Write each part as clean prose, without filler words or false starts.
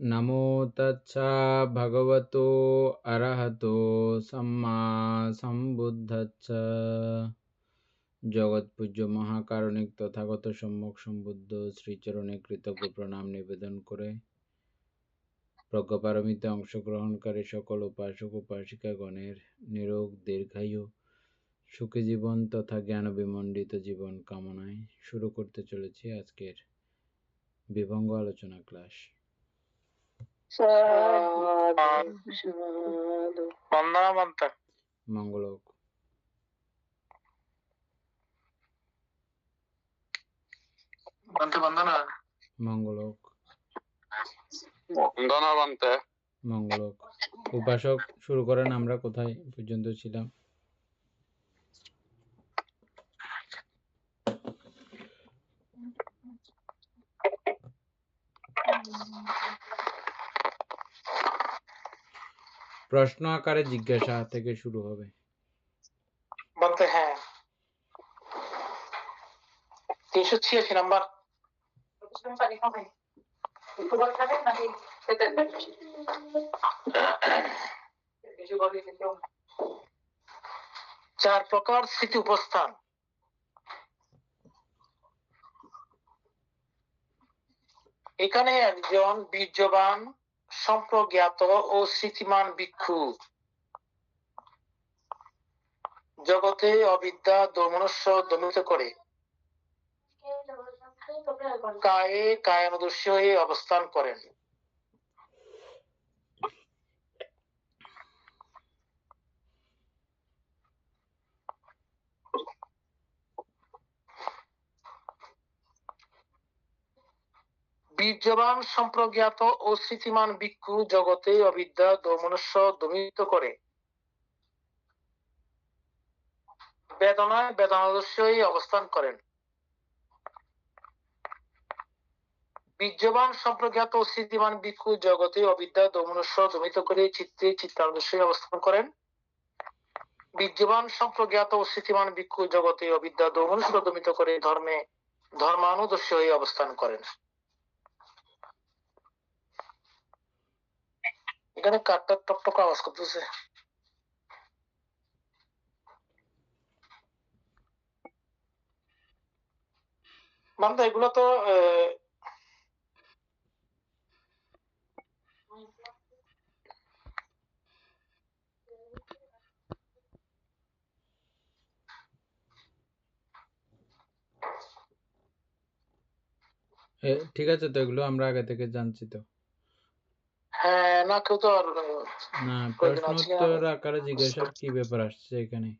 নমো তচ্ছা ভগবতো অরহতো সম্মা সম্বুদ্ধস্স। জগৎপূজ্য মহাকারণিক তথাগত সম্যক সম্বুদ্ধ শ্রীচরণে কৃতজ্ঞ প্রণাম নিবেদন করে প্রজ্ঞাপারমিতে অংশগ্রহণকারী সকল উপাসক উপাসিকাগণের নিরোগ দীর্ঘায়ু সুখী জীবন তথা জ্ঞান বিমণ্ডিত জীবন কামনায় শুরু করতে চলেছি আজকের বিভঙ্গ আলোচনা ক্লাস। মঙ্গলক মঙ্গলক মঙ্গলক। উপাসক শুরু করেন, আমরা কোথায় পর্যন্ত ছিলাম? প্রশ্ন আকারে জিজ্ঞাসা থেকে শুরু হবে। বলতে হ্যাঁ 386 নাম্বার। চার প্রকার স্মৃতি উপস্থান। এখানে একজন বীর্যবান সম্প্রজ্ঞাত ও স্মৃতিমান ভিক্ষু জগতে অবিদ্যা দোমনস্য দমিত করে কায়ে কায়ানুদর্শী হয়ে অবস্থান করেন। বীর্যবান সম্প্রজ্ঞাত ও স্মৃতিমান ভিক্ষু জগতে অবিদ্যা দোমনস্য দমিত করে বেদনায় বেদনাদর্শী হয়ে অবস্থান করেন। বীর্যবান সম্প্রজ্ঞাত ও স্মৃতিমান ভিক্ষু জগতে অবিদ্যা দোমনস্য দমিত করে চিত্তে চিত্তানুদর্শী অবস্থান করেন। বীর্যবান সম্প্রজ্ঞাত ও স্মৃতিমান ভিক্ষু জগতে অবিদ্যা দোমনস্য দমিত করে ধর্মে ধর্মানুদর্শী হয়ে অবস্থান করেন। এখানে কাঠটা টকটক আওয়াজ করতেছে। মানে এগুলো তো ঠিক আছে, তো এগুলো আমরা আগে থেকে জানছি তো। হ্যাঁ না কেউ তো আর না, প্রশ্ন উত্তর আকারে জিজ্ঞাসার কি ব্যাপার আসছে এখানে?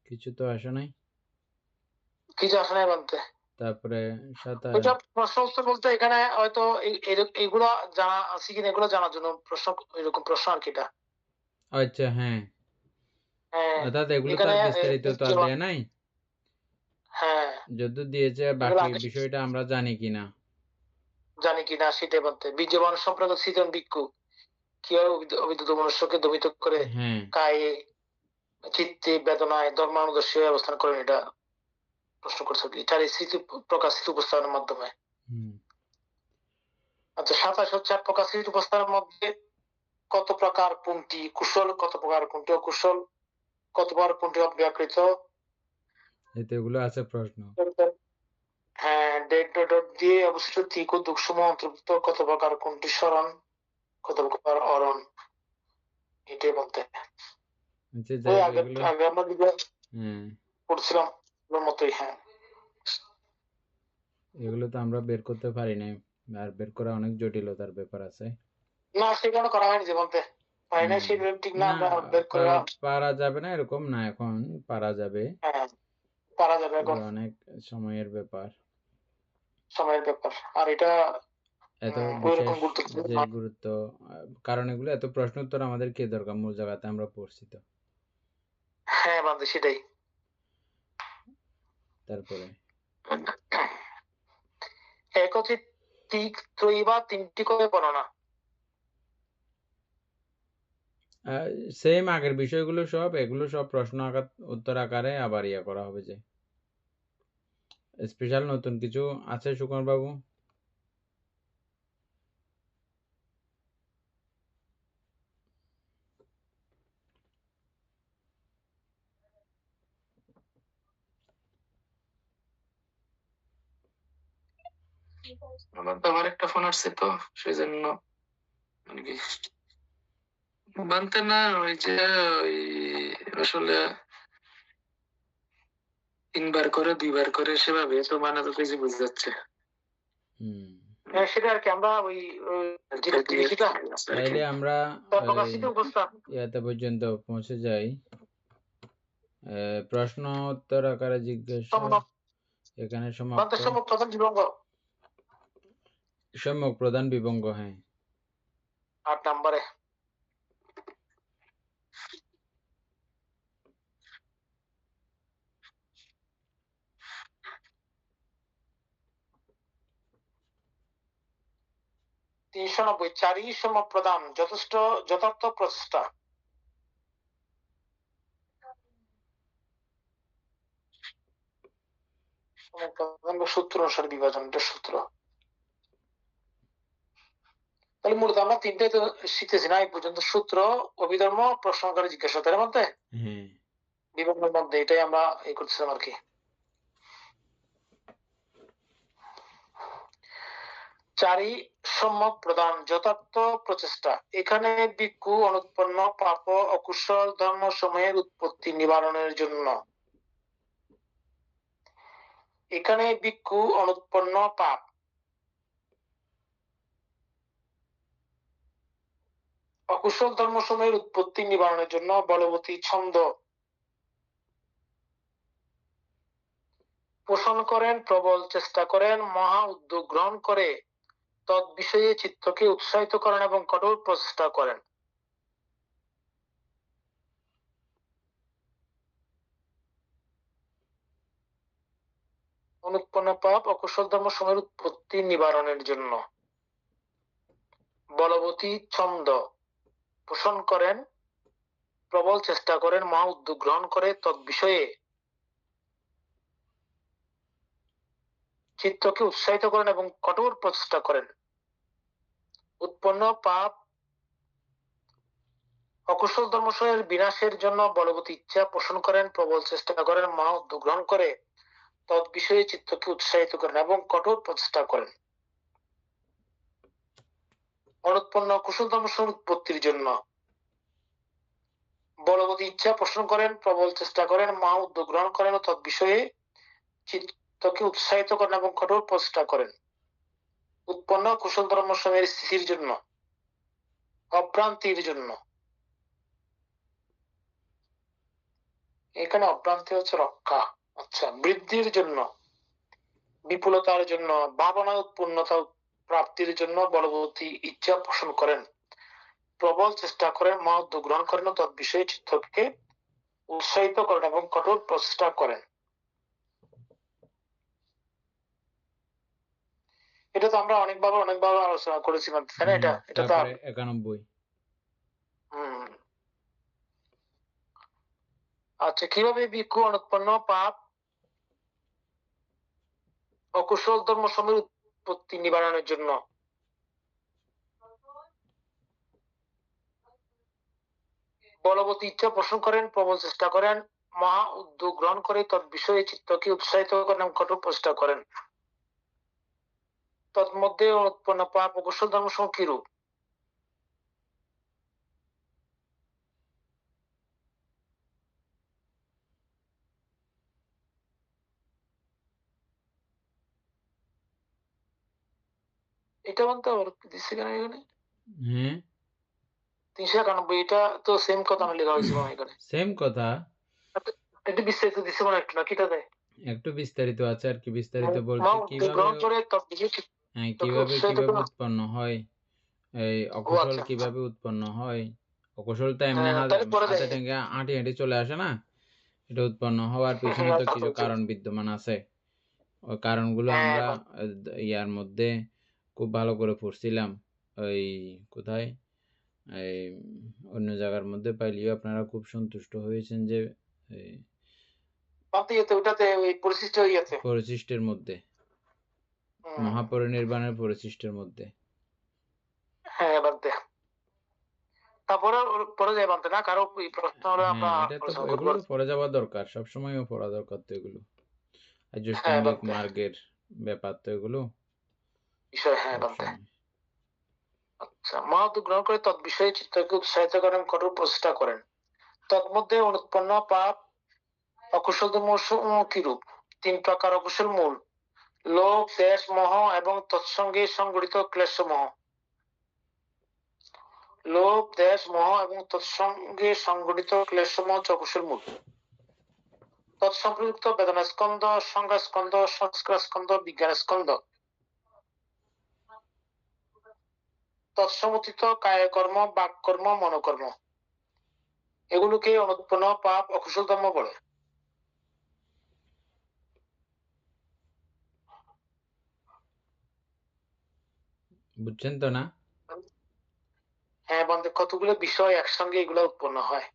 কিছু তো আসে নাই। কিছু আসে নাই বলতে। তারপরে সাথে প্রশ্ন উত্তর বলতে এখানে হয়তো এগুলো জানা আছে কিনা এগুলো জানার জন্য প্রশ্ন, এরকম প্রশ্ন আর কিটা। আচ্ছা, হ্যাঁ, অর্থাৎ এগুলো তো এখানে আর বিস্তারিত তো আর দেয়া নাই। হ্যাঁ যত দিয়েছে বাকি বিষয়টা আমরা জানি কিনা সেটাই বলতে। বীর্যবান সম্প্রদায় সৃজন ভিক্ষু কিভাবে অবিদ্যুত মনুষ্যকে দমিত করে কায়ে চিত্তে বেদনায় ধর্মানুদর্শী অবস্থান করেন, এটা প্রশ্ন করছে কি চারি স্মৃতি প্রকাশ স্মৃতি উপস্থানের মাধ্যমে। আচ্ছা 27 চার প্রকার স্মৃতি উপস্থানের মধ্যে কত প্রকার পঙ্ক্তি কুশল, কত প্রকার পঙ্ক্তি অকুশল, কত প্রকার পঙ্ক্তি অব্যাকৃত, এগুলো আছে প্রশ্ন। হ্যাঁ ডেট ডট দিয়ে অবশিষ্ট তিক ও দুঃসময় অন্তর্ভুক্ত, কত প্রকার কোনটি স্মরণ, কত প্রকার অরণ, এটাই বলতে। আগে আমরা পড়ছিলাম মতোই। হ্যাঁ এগুলো তো আমরা বের করতে পারি নাই, আর বের করা অনেক জটিলতার ব্যাপার আছে। না সেখানে করা হয়নি যে বলতে পারা যাবে না এরকম না, এখন পারা যাবে। পারা যাবে, এখন অনেক সময়ের ব্যাপার। আর এটা এত বিশেষ যে গুরুত্ব, কারণ এগুলো এত প্রশ্ন উত্তর আমাদের কি দরকার, মূল জায়গাতে আমরা পড়ছি তো। হ্যাঁ বান্ধব সেটাই। তারপরে একত্রিত ত্রয়ী বা তিনটি করে বর্ণনা। সেম আগের বিষয়গুলো সব, এগুলো সব প্রশ্ন আকার উত্তর আকারে আবার ইয়া করা হবে। যে স্পেশাল নতুন কিছু আছে সুকুমার বাবু? আমার একটা ফোন আসছে তো সেই জন্য মানে কি বানতে না ওই যে ওই আসলে ৩ বার করে ২ বার করে সেভাবে তো বানাতে পেরেছি বুঝে যাচ্ছে। হ্যাঁ, সেটা আরকি আমরা ওই যেটা কিছুটা তাইলে আমরা প্রকাশিত অবস্থা ইয়াতে পর্যন্ত পৌঁছে যাই। প্রশ্ন উত্তর আকারে জিজ্ঞাসা এখানে সমাপ্ত। সম্যক প্রধান বিভঙ্গ, হ্যাঁ। ৮ নম্বরে ৳৩৯০ চারি সম্যক প্রদান যথেষ্ট যথার্থ প্রচেষ্টা। সূত্র অনুসারে বিভাজন, এটা সূত্র। তাহলে মূলত আমরা ৩টাই তো শিখতেছি না এই পর্যন্ত, সূত্র, অভিধর্ম, প্রশ্ন আকারে জিজ্ঞাসা, তার মধ্যে বিভঙ্গের মধ্যে এটাই আমরা এই করতেছিলাম আর কি। চারি সম্যক প্রদান যথার্থ প্রচেষ্টা। এখানে ভিক্ষু অনুৎপন্ন পাপ অকুশল ধর্ম সমূহের উৎপত্তি নিবারণের জন্য, এখানে ভিক্ষু অনুৎপন্ন পাপ অকুশল ধর্ম সমূহের উৎপত্তি নিবারণের জন্য বলবতী ছন্দ পোষণ করেন, প্রবল চেষ্টা করেন, মহা উদ্যোগ গ্রহণ করে তৎ বিষয়ে চিত্তকে উৎসাহিত করেন এবং কঠোর প্রচেষ্টা করেন। অনুৎপন্ন পাপ অকুশল ধর্ম সমূহের উৎপত্তি নিবারণের জন্য বলবতী ছন্দ পোষণ করেন, প্রবল চেষ্টা করেন, মহা উদ্যোগ গ্রহণ করে তৎ বিষয়ে চিত্তকে উৎসাহিত করেন এবং কঠোর প্রচেষ্টা করেন। উৎপন্ন পাপ অকুশল ধর্মসমূহের বিনাশের জন্য বলবতী ইচ্ছা পোষণ করেন, প্রবল চেষ্টা করেন, মহা উদ্যোগ গ্রহণ করে তৎ বিষয়ে চিত্তকে উৎসাহিত করেন এবং কঠোর প্রচেষ্টা করেন। অনুৎপন্ন কুশল ধর্মসমূহের উৎপত্তির জন্য বলবতী ইচ্ছা পোষণ করেন, প্রবল চেষ্টা করেন, মহা উদ্যোগ গ্রহণ করেন ও তৎ বিষয়ে চিত্তকে উৎসাহিত করেন এবং কঠোর প্রচেষ্টা করেন। উৎপন্ন কুশল ধর্মসমূহের স্থিতির জন্য, অভ্রান্তির জন্য, এখানে অভ্রান্তি হচ্ছে রক্ষা, আচ্ছা, বৃদ্ধির জন্য, বিপুলতার জন্য, ভাবনা উৎপন্নতা প্রাপ্তির জন্য বলবতী ইচ্ছা পোষণ করেন, প্রবল চেষ্টা করেন, মহা উদ্যোগ গ্রহণ করেন ও তৎ বিষয়ে চিত্তকে উৎসাহিত করেন এবং কঠোর প্রচেষ্টা করেন। এটা তো আমরা অনেকভাবে আলোচনা করেছি, তাই না? এটা তো 91। আচ্ছা, কিভাবে ভিক্ষু অনুৎপন্ন পাপ অকুশল ধর্ম সমূহের উৎপত্তি নিবারণের জন্য বলবতী ইচ্ছা পোষণ করেন, প্রবল চেষ্টা করেন, মহা উদ্যোগ গ্রহণ করে তৎ বিষয়ে চিত্তকে উৎসাহিত করেন এবং কঠোর প্রচেষ্টা করেন। তন্মধ্যে উৎপন্ন পাপ অকুশল ধর্ম সমূহ কিরূপ? এটা বলতে দিচ্ছে কেন এখানে? ৩৯১, এটা তো সেম কথা না লেখা হয়েছে এখানে। সেম কথা, একটু বিস্তারিত দিচ্ছে মনে একটু না, কিটা দেয়? একটু বিস্তারিত আছে আর কি। বিস্তারিত বলতে কিভাবে উৎপন্ন হয়, এই অকুশল কিভাবে উৎপন্ন হয়। অকুশলটা এমনি হাতে টেঙ্গে আঁটি আঁটি চলে আসে না, এটা উৎপন্ন হওয়ার পিছনে তো কিছু কারণ বিদ্যমান আছে। ওই কারণগুলো আমরা ইয়ার মধ্যে খুব ভালো করে পড়ছিলাম, ওই কোথায় এই অন্য জায়গার মধ্যে পাইলেও আপনারা খুব সন্তুষ্ট হয়েছেন যে পরিশিষ্টের মধ্যে, মহাপরিনির্বাণের পরিশিষ্টের মধ্যে। হ্যাঁ, বানতে তারপরে পরে যায় বানতে না, কারো প্রশ্ন হলে আমরা এগুলো তো পড়ে যাওয়া দরকার, সবসময় পড়া দরকার তো এগুলো। আর্যষ্টাঙ্গিক মার্গের ব্যাপার তো এগুলো। বিষয়। হ্যাঁ বান্দে। আচ্ছা, মহৎ গ্রহণ করে তৎবিষয়ে চিত্তকে উৎসাহিত করেন, কঠোর প্রচেষ্টা করেন। তন্মধ্যে অনুৎপন্ন পাপ অকুশল কিরূপ? 3 প্রকার অকুশল মূল: লোভ, দেশ, মোহ এবং তৎসঙ্গে সংগঠিত ক্লেশমোহ। লোভ, দেশ, মোহ এবং তৎসঙ্গে সংগঠিত ক্লেশমোহ হচ্ছে অকুশল মূল। তৎসম্পৃক্ত বেদনা স্কন্ধ, সংজ্ঞা স্কন্ধ, সংস্কার স্কন্ধ, বিজ্ঞান স্কন্ধ। তৎসমুচিত কায়কর্ম, বাক্যকর্ম, মনোকর্ম, এগুলোকে অনুৎপন্ন পাপ অকুশল ধর্ম বলে। বুঝছেন তো না? হ্যাঁ বন্ধু, কতগুলো বিষয় একসঙ্গে এগুলো উৎপন্ন হয়।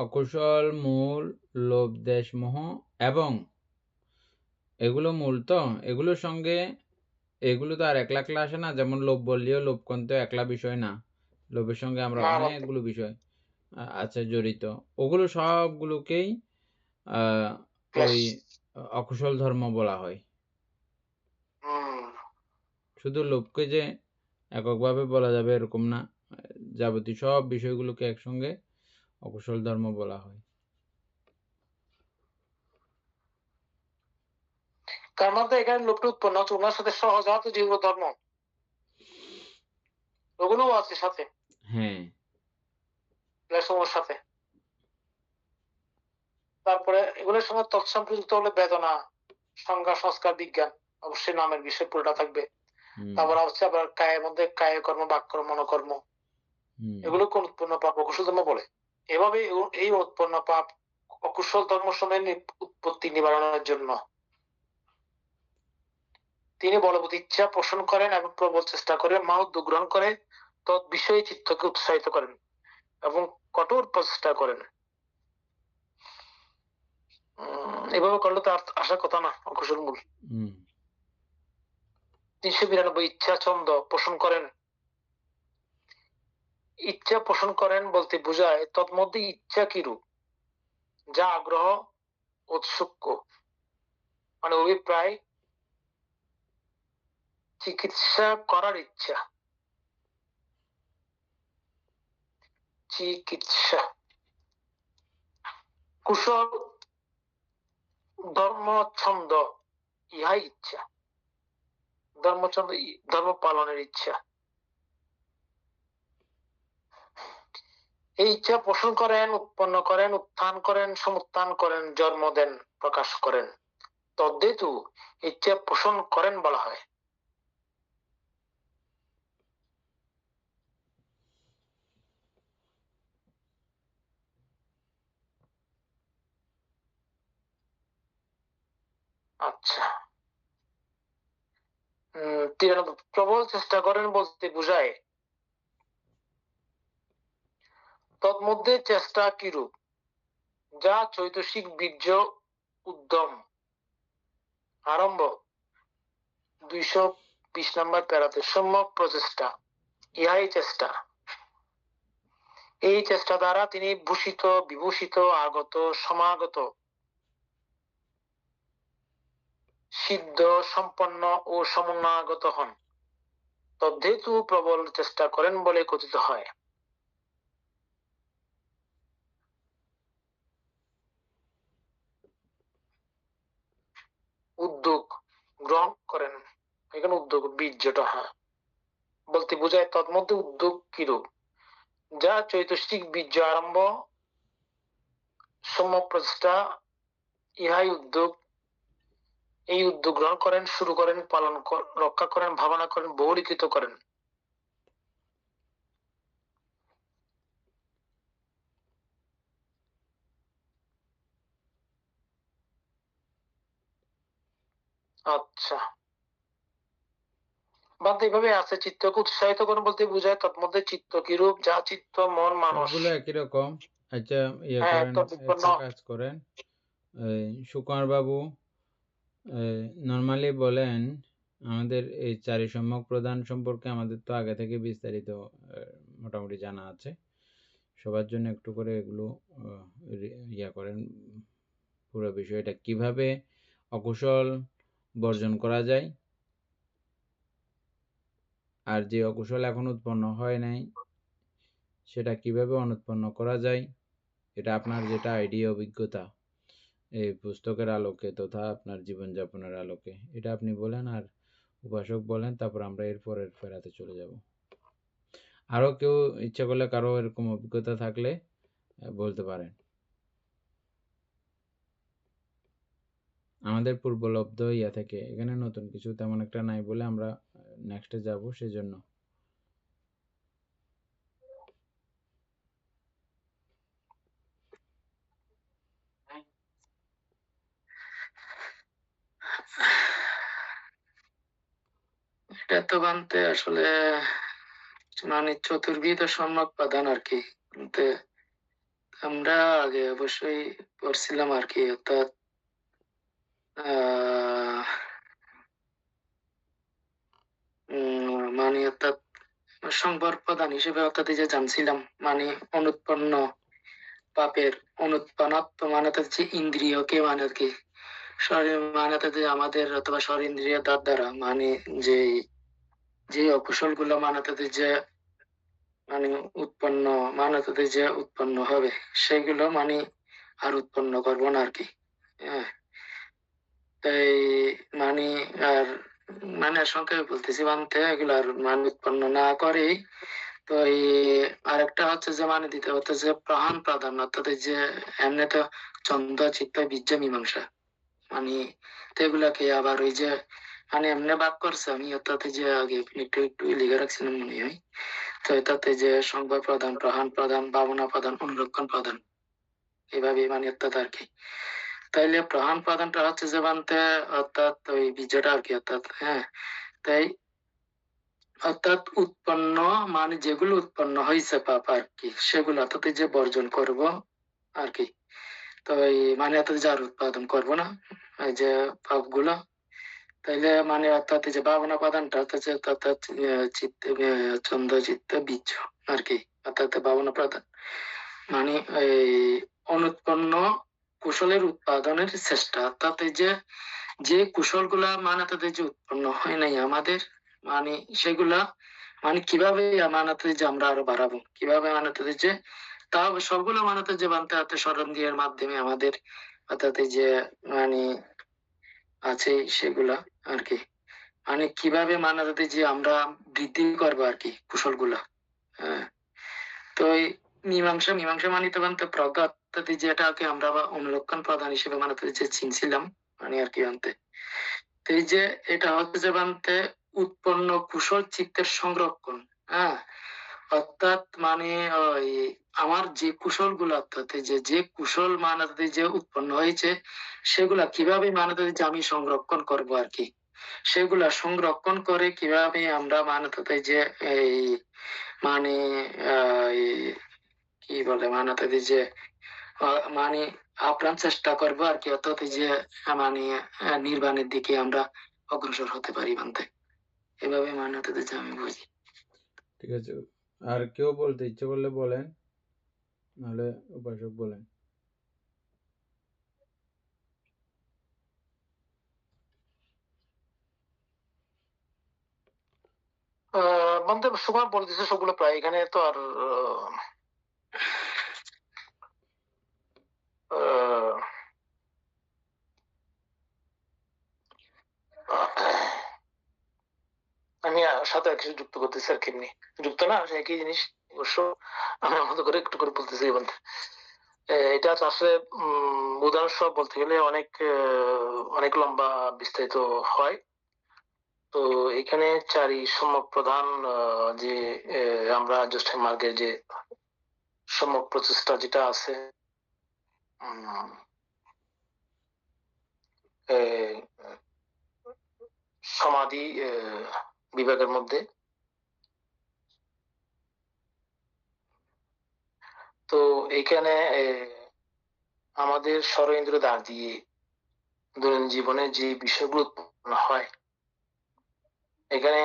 অকুশল মূল, লোভ, দেশ, মোহ এবং এগুলো মূল তো, এগুলোর সঙ্গে এগুলো তো আর একলা একলা আসে না। যেমন লোভ বললেও লোভ কিন্তু একলা বিষয় না, লোভের সঙ্গে আমরা অনেকগুলো বিষয় আছে জড়িত। ওগুলো সবগুলোকেই ওই অকুশল ধর্ম বলা হয়। শুধু লোভকে যে এককভাবে বলা যাবে এরকম না, যাবতীয় সব বিষয়গুলোকে একসঙ্গে অকুশল ধর্ম বলা হয়। তার মধ্যে এখানে লোভটা উৎপন্ন হচ্ছে ওনার সাথে সহজাত জীব ধর্ম, ওগুলোও আছে সাথে। হ্যাঁ, ক্লেশমোর সাথে। তারপরে এগুলোর সঙ্গে তৎসম্পৃক্ত হলে বেদনা, সংজ্ঞা, সংস্কার, বিজ্ঞান, অবশ্যই নামের বিষয় পুরোটা থাকবে। তারপর হচ্ছে আবার কায়ের মধ্যে কায়কর্ম, বাক্যকর্ম, মনোকর্ম, এগুলো কোন উৎপন্ন পাপ অকুশল ধর্ম বলে। এভাবে এই উৎপন্ন পাপ অকুশল ধর্ম সময়ের উৎপত্তি নিবারণের জন্য তিনি বলবৎ ইচ্ছা পোষণ করেন এবং প্রবল চেষ্টা করে মহৎ উদ্যোগ গ্রহণ করে তৎ বিষয়ে চিত্তকে উৎসাহিত করেন এবং কঠোর প্রচেষ্টা করেন। এভাবে করলে তো আর আসার কথা না অকুশল মূল। 392 ইচ্ছা ছন্দ পোষণ করেন। ইচ্ছা পোষণ করেন বলতে বোঝায় তৎমধ্যে ইচ্ছা কিরূপ? যা আগ্রহ, ঔৎসুক্য, মানে অভিপ্রায়, চিকিৎসা করার ইচ্ছা, চিকিৎসা, কুশল, ধর্ম, ছন্দ, ইহাই ইচ্ছা। ধর্মছন্দ, ধর্ম পালনের ইচ্ছা। এই ইচ্ছা পোষণ করেন, উৎপন্ন করেন, উত্থান করেন, সমুত্থান করেন, জন্ম দেন, প্রকাশ করেন। তদ্হেতু ইচ্ছা পোষণ করেন বলা হয়। আচ্ছা, 93 প্রবল চেষ্টা করেন বলতে বোঝায় তন্মধ্যে চেষ্টা কিরূপ? যা চৈতসিক বীর্য, উদ্যম, আরম্ভ। 220 নম্বর প্যারাতে সম্যক প্রচেষ্টা, ইহাই চেষ্টা। এই চেষ্টা দ্বারা তিনি ভূষিত, বিভূষিত, আগত, সমাগত, সিদ্ধ, সম্পন্ন ও সমন্বয়গত হন। তদ্হেতু প্রবল চেষ্টা করেন বলে কথিত হয়। উদ্যোগ গ্রহণ করেন, এখানে উদ্যোগ বীর্যটা হ্যাঁ বলতে বোঝায় তন্মধ্যে উদ্যোগ কিরূপ? যা চৈতসিক বীর্য আরম্ভ, সম্যক প্রচেষ্টা, ইহাই উদ্যোগ। এই উদ্যোগ গ্রহণ করেন, শুরু করেন, পালন রক্ষা করেন, ভাবনা করেন, বহুলীকৃত করেন। আচ্ছা, বাদ এভাবে আছে চিত্তকে উৎসাহিত করেন বলতে বোঝায় তন্মধ্যে চিত্ত কিরূপ? যা চিত্ত, মন, মানস সবগুলো একই রকম। আচ্ছা, করেন, একটা কাজ করেন, সুকুমার বাবু নর্মালি বলেন আমাদের এই চারি সম্যক প্রদান সম্পর্কে আমাদের তো আগে থেকে বিস্তারিত মোটামুটি জানা আছে। সবার জন্য একটু করে এগুলো করেন, পুরো বিষয়টা কিভাবে অকুশল বর্জন করা যায় আর যে অকুশল এখন উৎপন্ন হয় নাই সেটা কিভাবে অনুৎপন্ন করা যায়, এটা আপনার যেটা আইডিয়া অভিজ্ঞতা এই পুস্তকের আলোকে তথা আপনার জীবনযাপনের আলোকে এটা আপনি বলেন, আর উপাসক বলেন, তারপর আমরা এরপরের ফেরাতে চলে যাব। আরও কেউ ইচ্ছা করলে কারো এরকম অভিজ্ঞতা থাকলে বলতে পারেন। আমাদের পূর্বলব্ধ ইয়া থেকে এখানে নতুন কিছু তেমন একটা নাই বলে আমরা নেক্সটে যাব, সেজন্য। এটা তো বানতে আসলে মানে চতুর্বিধ সম্যক প্রধান আর কি, আমরা আগে অবশ্যই পড়ছিলাম আর কি, অর্থাৎ মানে অর্থাৎ সংবর প্রধান হিসেবে অর্থাৎ এই যে জানছিলাম মানে অনুৎপন্ন পাপের অনুৎপন্নাত্ম মানে যে ইন্দ্রিয়কে মানে আর কি শরীর মানে যে আমাদের অথবা শরীন্দ্রিয় দ্বারা মানে যে যে অকুশল গুলো মানে যে মানে উৎপন্ন মানে যে উৎপন্ন হবে সেগুলো মানে আর উৎপন্ন করবো না আর কি। হ্যাঁ, তাই মানে আর মানে সংক্ষেপে বলতেছি বানতে এগুলো আর মানে উৎপন্ন না করে। তো এই আরেকটা হচ্ছে যে মানে দিতে হচ্ছে যে প্রধান প্রাধান্য অর্থাৎ এই যে এমনি তো ছন্দ চিত্ত বীর্য মীমাংসা মানে তো এগুলাকে আবার ওই যে মানে এমনি ভাগ করছে আমি অর্থাৎ এই যে আগে একটু একটু লিখে রাখছিলাম মনে হয়। তো এটাতে যে সংবাদ প্রধান প্রধান প্রধান ভাবনা প্রধান অনুরক্ষণ প্রধান এইভাবে মানে অর্থাৎ আর কি। তাইলে প্রধান প্রধানটা হচ্ছে যে বানতে অর্থাৎ ওই বীজটা আর কি অর্থাৎ হ্যাঁ, তাই অর্থাৎ উৎপন্ন মানে যেগুলো উৎপন্ন হয়েছে পাপ আর কি সেগুলো অর্থাৎ যে বর্জন করব আর কি। তো এই মানে অর্থাৎ যার উৎপাদন করব না এই যে পাপ গুলো, তাইলে মানে অর্থাৎ এই যে ভাবনা প্রধানটা অর্থাৎ অর্থাৎ চিত্তে চন্দ্র চিত্ত বীজ আর কি, অর্থাৎ ভাবনা প্রধান মানে এই অনুৎপন্ন কুশলের উৎপাদনের চেষ্টা, অর্থাৎ এই যে যে কুশল গুলা মানে তাদের যে উৎপন্ন হয় নাই আমাদের মানে সেগুলা মানে কিভাবে মানাতে যে আমরা আরো বাড়াবো, কিভাবে মানাতে যে তা সবগুলো মানাতে যে বানতে হাতে স্মরণের মাধ্যমে আমাদের অর্থাৎ এই যে মানে আছে সেগুলা আর কি মানে কিভাবে মানাতে যে আমরা বৃদ্ধি করবো আর কি কুশল গুলা। হ্যাঁ, তো এই মীমাংসা মীমাংসা মানিতে বানতে প্রজ্ঞা অর্থাৎ এই যেটাকে আমরা অনুরক্ষণ প্রধান হিসেবে মানাতে যে চিনছিলাম মানে আর কি বানতে, এই যে এটা হচ্ছে যে বানতে উৎপন্ন কুশল চিত্তের সংরক্ষণ। হ্যাঁ, অর্থাৎ মানে ওই আমার যে কুশল গুলো অর্থাৎ এই যে যে কুশল মানাতে যে উৎপন্ন হয়েছে সেগুলা কিভাবে মানাতে যে আমি সংরক্ষণ করব আর কি, সেগুলা সংরক্ষণ করে কিভাবে আমরা মানাতে যে এই মানে এই কি বলে মানাতে যে মানে আপ্রাণ চেষ্টা করবো আর কি, অর্থাৎ এই যে মানে নির্বাণের দিকে আমরা অগ্রসর হতে পারি বানতে, এভাবে মানাতে যে আমি বুঝি। ঠিক আছে, আর কেউ বলতে ইচ্ছে করলে বলেন, নাহলে উপাসক বলেন। বলতে সুকুমার বলতেছে সবগুলো প্রায় এখানে তো আর আমি সাথে কিছু যুক্ত করতেছি আর কি, যুক্ত না একই জিনিস অবশ্য আমার মতো করে একটু করে বলতেছি। এটা আসলে উদাহরণ সহ বলতে গেলে অনেক অনেক লম্বা বিস্তারিত হয়। তো এখানে চারি সম্যক প্রধান যে আমরা জ্যৈষ্ঠ মার্গের যে সম্যক প্রচেষ্টা যেটা আছে সমাধি বিভাগের মধ্যে, তো এখানে আমাদের ষড়েন্দ্র দ্বার দিয়ে দৈনন্দিন জীবনে যে বিষয়গুলো উৎপন্ন হয় এখানে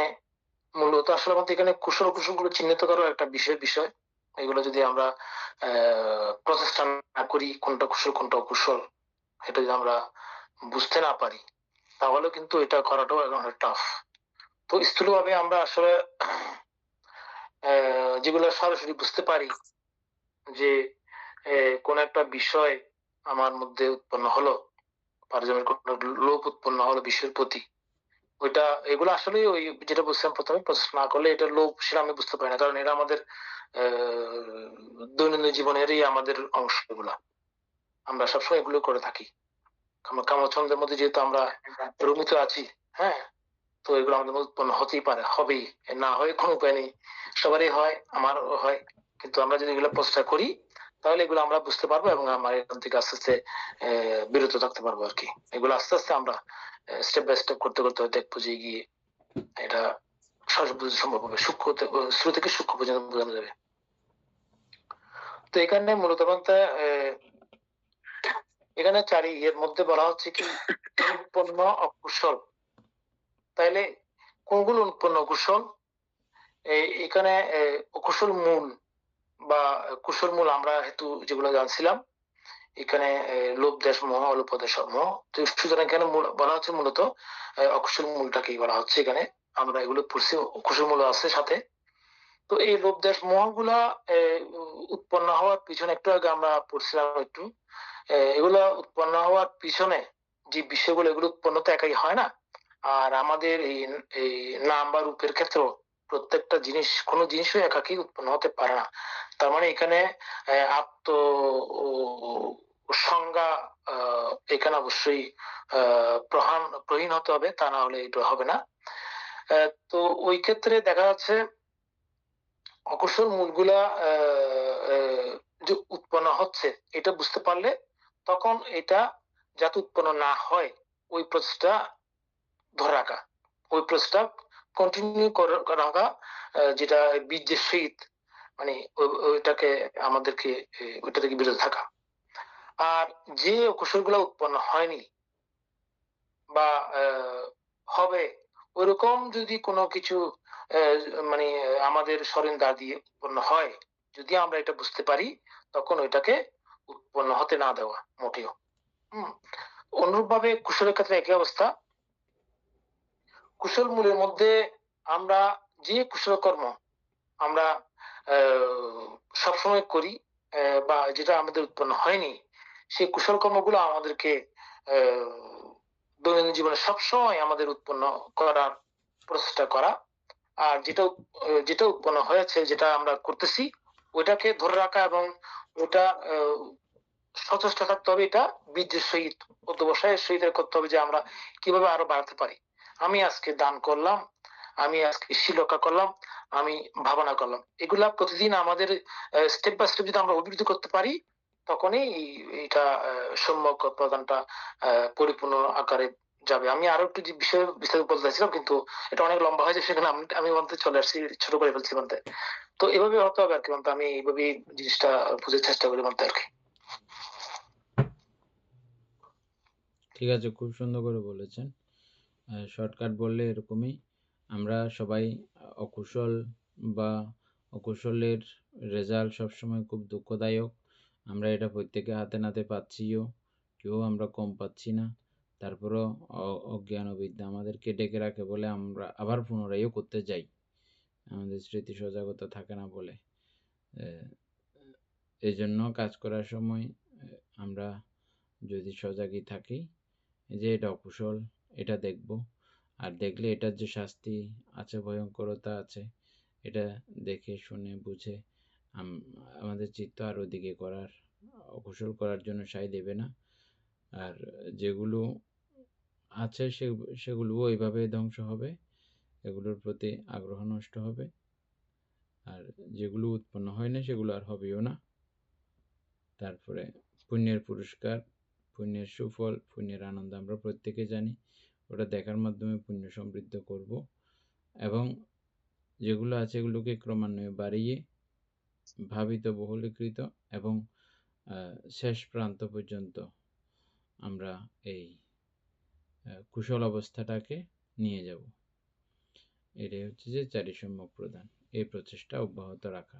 মূলত আসলে আমাদের এখানে কুশল গুলো চিহ্নিত করার একটা বিষয়। এগুলো যদি আমরা প্রচেষ্টা না করি কোনটা কুশল কোনটা অকুশল এটা যদি আমরা বুঝতে না পারি তাহলে কিন্তু এটা করাটাও এখন টাফ। তো স্থূলভাবে আমরা আসলে যেগুলো সরাসরি বুঝতে পারি যে কোন একটা বিষয় আমার মধ্যে উৎপন্ন হলো, পারিজমের কোন লোভ উৎপন্ন হলো বিষয়ের প্রতি, ওইটা এগুলো আসলে ওই যেটা বলছিলাম প্রথমে, প্রসেস না করলে এটা লোভ সেটা আমি বুঝতে পারি না, কারণ এরা আমাদের দৈনন্দিন জীবনেরই আমাদের অংশ। এগুলা আমরা সবসময় এগুলো করে থাকি, কামছন্দের মধ্যে যেহেতু আমরা রমিত আছি। হ্যাঁ, তো এগুলো আমাদের মধ্যে উৎপন্ন হতেই পারে, হবেই, না হয় কোনো উপায় নেই, সবারই হয়, আমারও হয়। কিন্তু আমরা যদি এগুলো প্রচেষ্টা করি তাহলে এগুলো আমরা বুঝতে পারবো এবং আমরা এখান থেকে আস্তে আস্তে বিরত থাকতে পারবো আর কি। এগুলো আস্তে আস্তে আমরা স্টেপ বাই স্টেপ করতে করতে দেখবো যে গিয়ে এটা সহজ বুঝতে সম্ভব হবে, সূক্ষ্ম শুরু থেকে সূক্ষ্ম পর্যন্ত বোঝানো যাবে। তো এখানে মূলত বলতে এখানে চারি এর মধ্যে বলা হচ্ছে কি উৎপন্ন অকুশল। তাইলে কোনগুলো উৎপন্ন কুশল? এখানে অকুশল মূল বা কুশল মূল আমরা হেতু যেগুলো জানছিলাম, এখানে লোভ দেশ মোহ অলোপ দেশ মোহ। তো সুতরাং এখানে বলা হচ্ছে মূলত অকুশল মূলটাকেই বলা হচ্ছে। এখানে আমরা এগুলো পড়ছি, কুশল মূল আছে সাথে। তো এই লোভ দেশ মোহ গুলা উৎপন্ন হওয়ার পিছনে একটু আগে আমরা পড়ছিলাম একটু, এগুলা উৎপন্ন হওয়ার পিছনে যে বিষয়গুলো, এগুলো উৎপন্ন তো একাই হয় না। আর আমাদের এই নাম বা রূপের ক্ষেত্রেও প্রত্যেকটা জিনিস, কোনো জিনিসই একাকি উৎপন্ন হতে পারে না। তার মানে এখানে আত্ম সংজ্ঞা এখানে অবশ্যই প্রহীন হতে হবে, তা না হলে এটা হবে না। তো ওই ক্ষেত্রে দেখা যাচ্ছে অকুশল মূলগুলা যে উৎপন্ন হচ্ছে এটা বুঝতে পারলে তখন এটা যাতে উৎপন্ন না হয় ওই প্রচেষ্টা ধরে রাখা, ওই প্রচেষ্টা কন্টিনিউ রাখা, যেটা বীর্যের সহিত, মানে ওইটাকে আমাদেরকে ওইটা থেকে বিরত থাকা। আর যে অকুশলগুলা উৎপন্ন হয়নি বা হবে ওইরকম যদি কোনো কিছু মানে আমাদের সরেন্দার দিয়ে উৎপন্ন হয়, যদি আমরা এটা বুঝতে পারি তখন ওইটাকে উৎপন্ন হতে না দেওয়া মোটেও। অনুরূপ ভাবে কুশলের ক্ষেত্রে একই অবস্থা। কুশল মূলের মধ্যে আমরা যে কুশল কর্ম আমরা সবসময় করি বা যেটা আমাদের উৎপন্ন হয়নি, সেই কুশল কর্মগুলো আমাদেরকে দৈনন্দিন জীবনে সবসময় আমাদের উৎপন্ন করার প্রচেষ্টা করা। আর যেটা উৎপন্ন হয়েছে, যেটা আমরা করতেছি, ওইটাকে ধরে রাখা এবং ওটা সচেষ্ট থাকতে হবে। এটা বীর্যের সহিত, অধ্যবসায়ের সহিত করতে হবে যে আমরা কিভাবে আরো বাড়াতে পারি। আমি আজকে দান করলাম, আমি আজকে শিলকা করলাম, আমি ভাবনা করলাম, এগুলা প্রতিদিন আমাদের স্টেপ বাই স্টেপ যদি আমরা অভিবৃদ্ধি করতে পারি তখনই এটা সম্যক প্রদানটা পরিপূর্ণ আকারে যাবে। আমি আরো একটু বিষয় বিস্তারিত বলতে চাইছিলাম কিন্তু এটা অনেক লম্বা হয়েছে, সেখানে আমি বলতে চলে আসছি, ছোট করে ফেলছি বলতে। তো এভাবে হতে হবে আর কি, বলতে আমি এইভাবেই জিনিসটা বুঝার চেষ্টা করি বলতে আর কি। ঠিক আছে, খুব সুন্দর করে বলেছেন। শর্টকাট বললে এরকমই, আমরা সবাই অকুশল বা অকুশলের রেজাল্ট সবসময় খুব দুঃখদায়ক। আমরা এটা প্রত্যেকে হাতে নাতে পাচ্ছিও, কেউ আমরা কম পাচ্ছি না। তারপরেও অজ্ঞান অবিদ্যা আমাদেরকে ডেকে রাখে বলে আমরা আবার পুনরায়ও করতে যাই, আমাদের স্মৃতি সজাগতা থাকে না বলে। এই জন্য কাজ করার সময় আমরা যদি সজাগই থাকি যে এটা অকুশল, এটা দেখব, আর দেখলে এটার যে শাস্তি আছে, ভয়ঙ্করতা আছে, এটা দেখে শুনে বুঝে আমাদের চিত্ত আর ওদিকে করার, অকুশল করার জন্য সায় দেবে না। আর যেগুলো আছে সেগুলো ওইভাবে ধ্বংস হবে, এগুলোর প্রতি আগ্রহ নষ্ট হবে। আর যেগুলো উৎপন্ন হয় না সেগুলো আর হবেও না। তারপরে পুণ্যের পুরস্কার, পুণ্যের সুফল, পুণ্যের আনন্দ আমরা প্রত্যেকে জানি, ওটা দেখার মাধ্যমে পুণ্য সমৃদ্ধ করব এবং যেগুলো আছে এগুলোকে ক্রমান্বয়ে বাড়িয়ে ভাবিত বহুলীকৃত এবং শেষ প্রান্ত পর্যন্ত আমরা এই কুশল অবস্থাটাকে নিয়ে যাব। এটাই হচ্ছে যে চারি সম্যক প্রদান, এই প্রচেষ্টা অব্যাহত রাখা।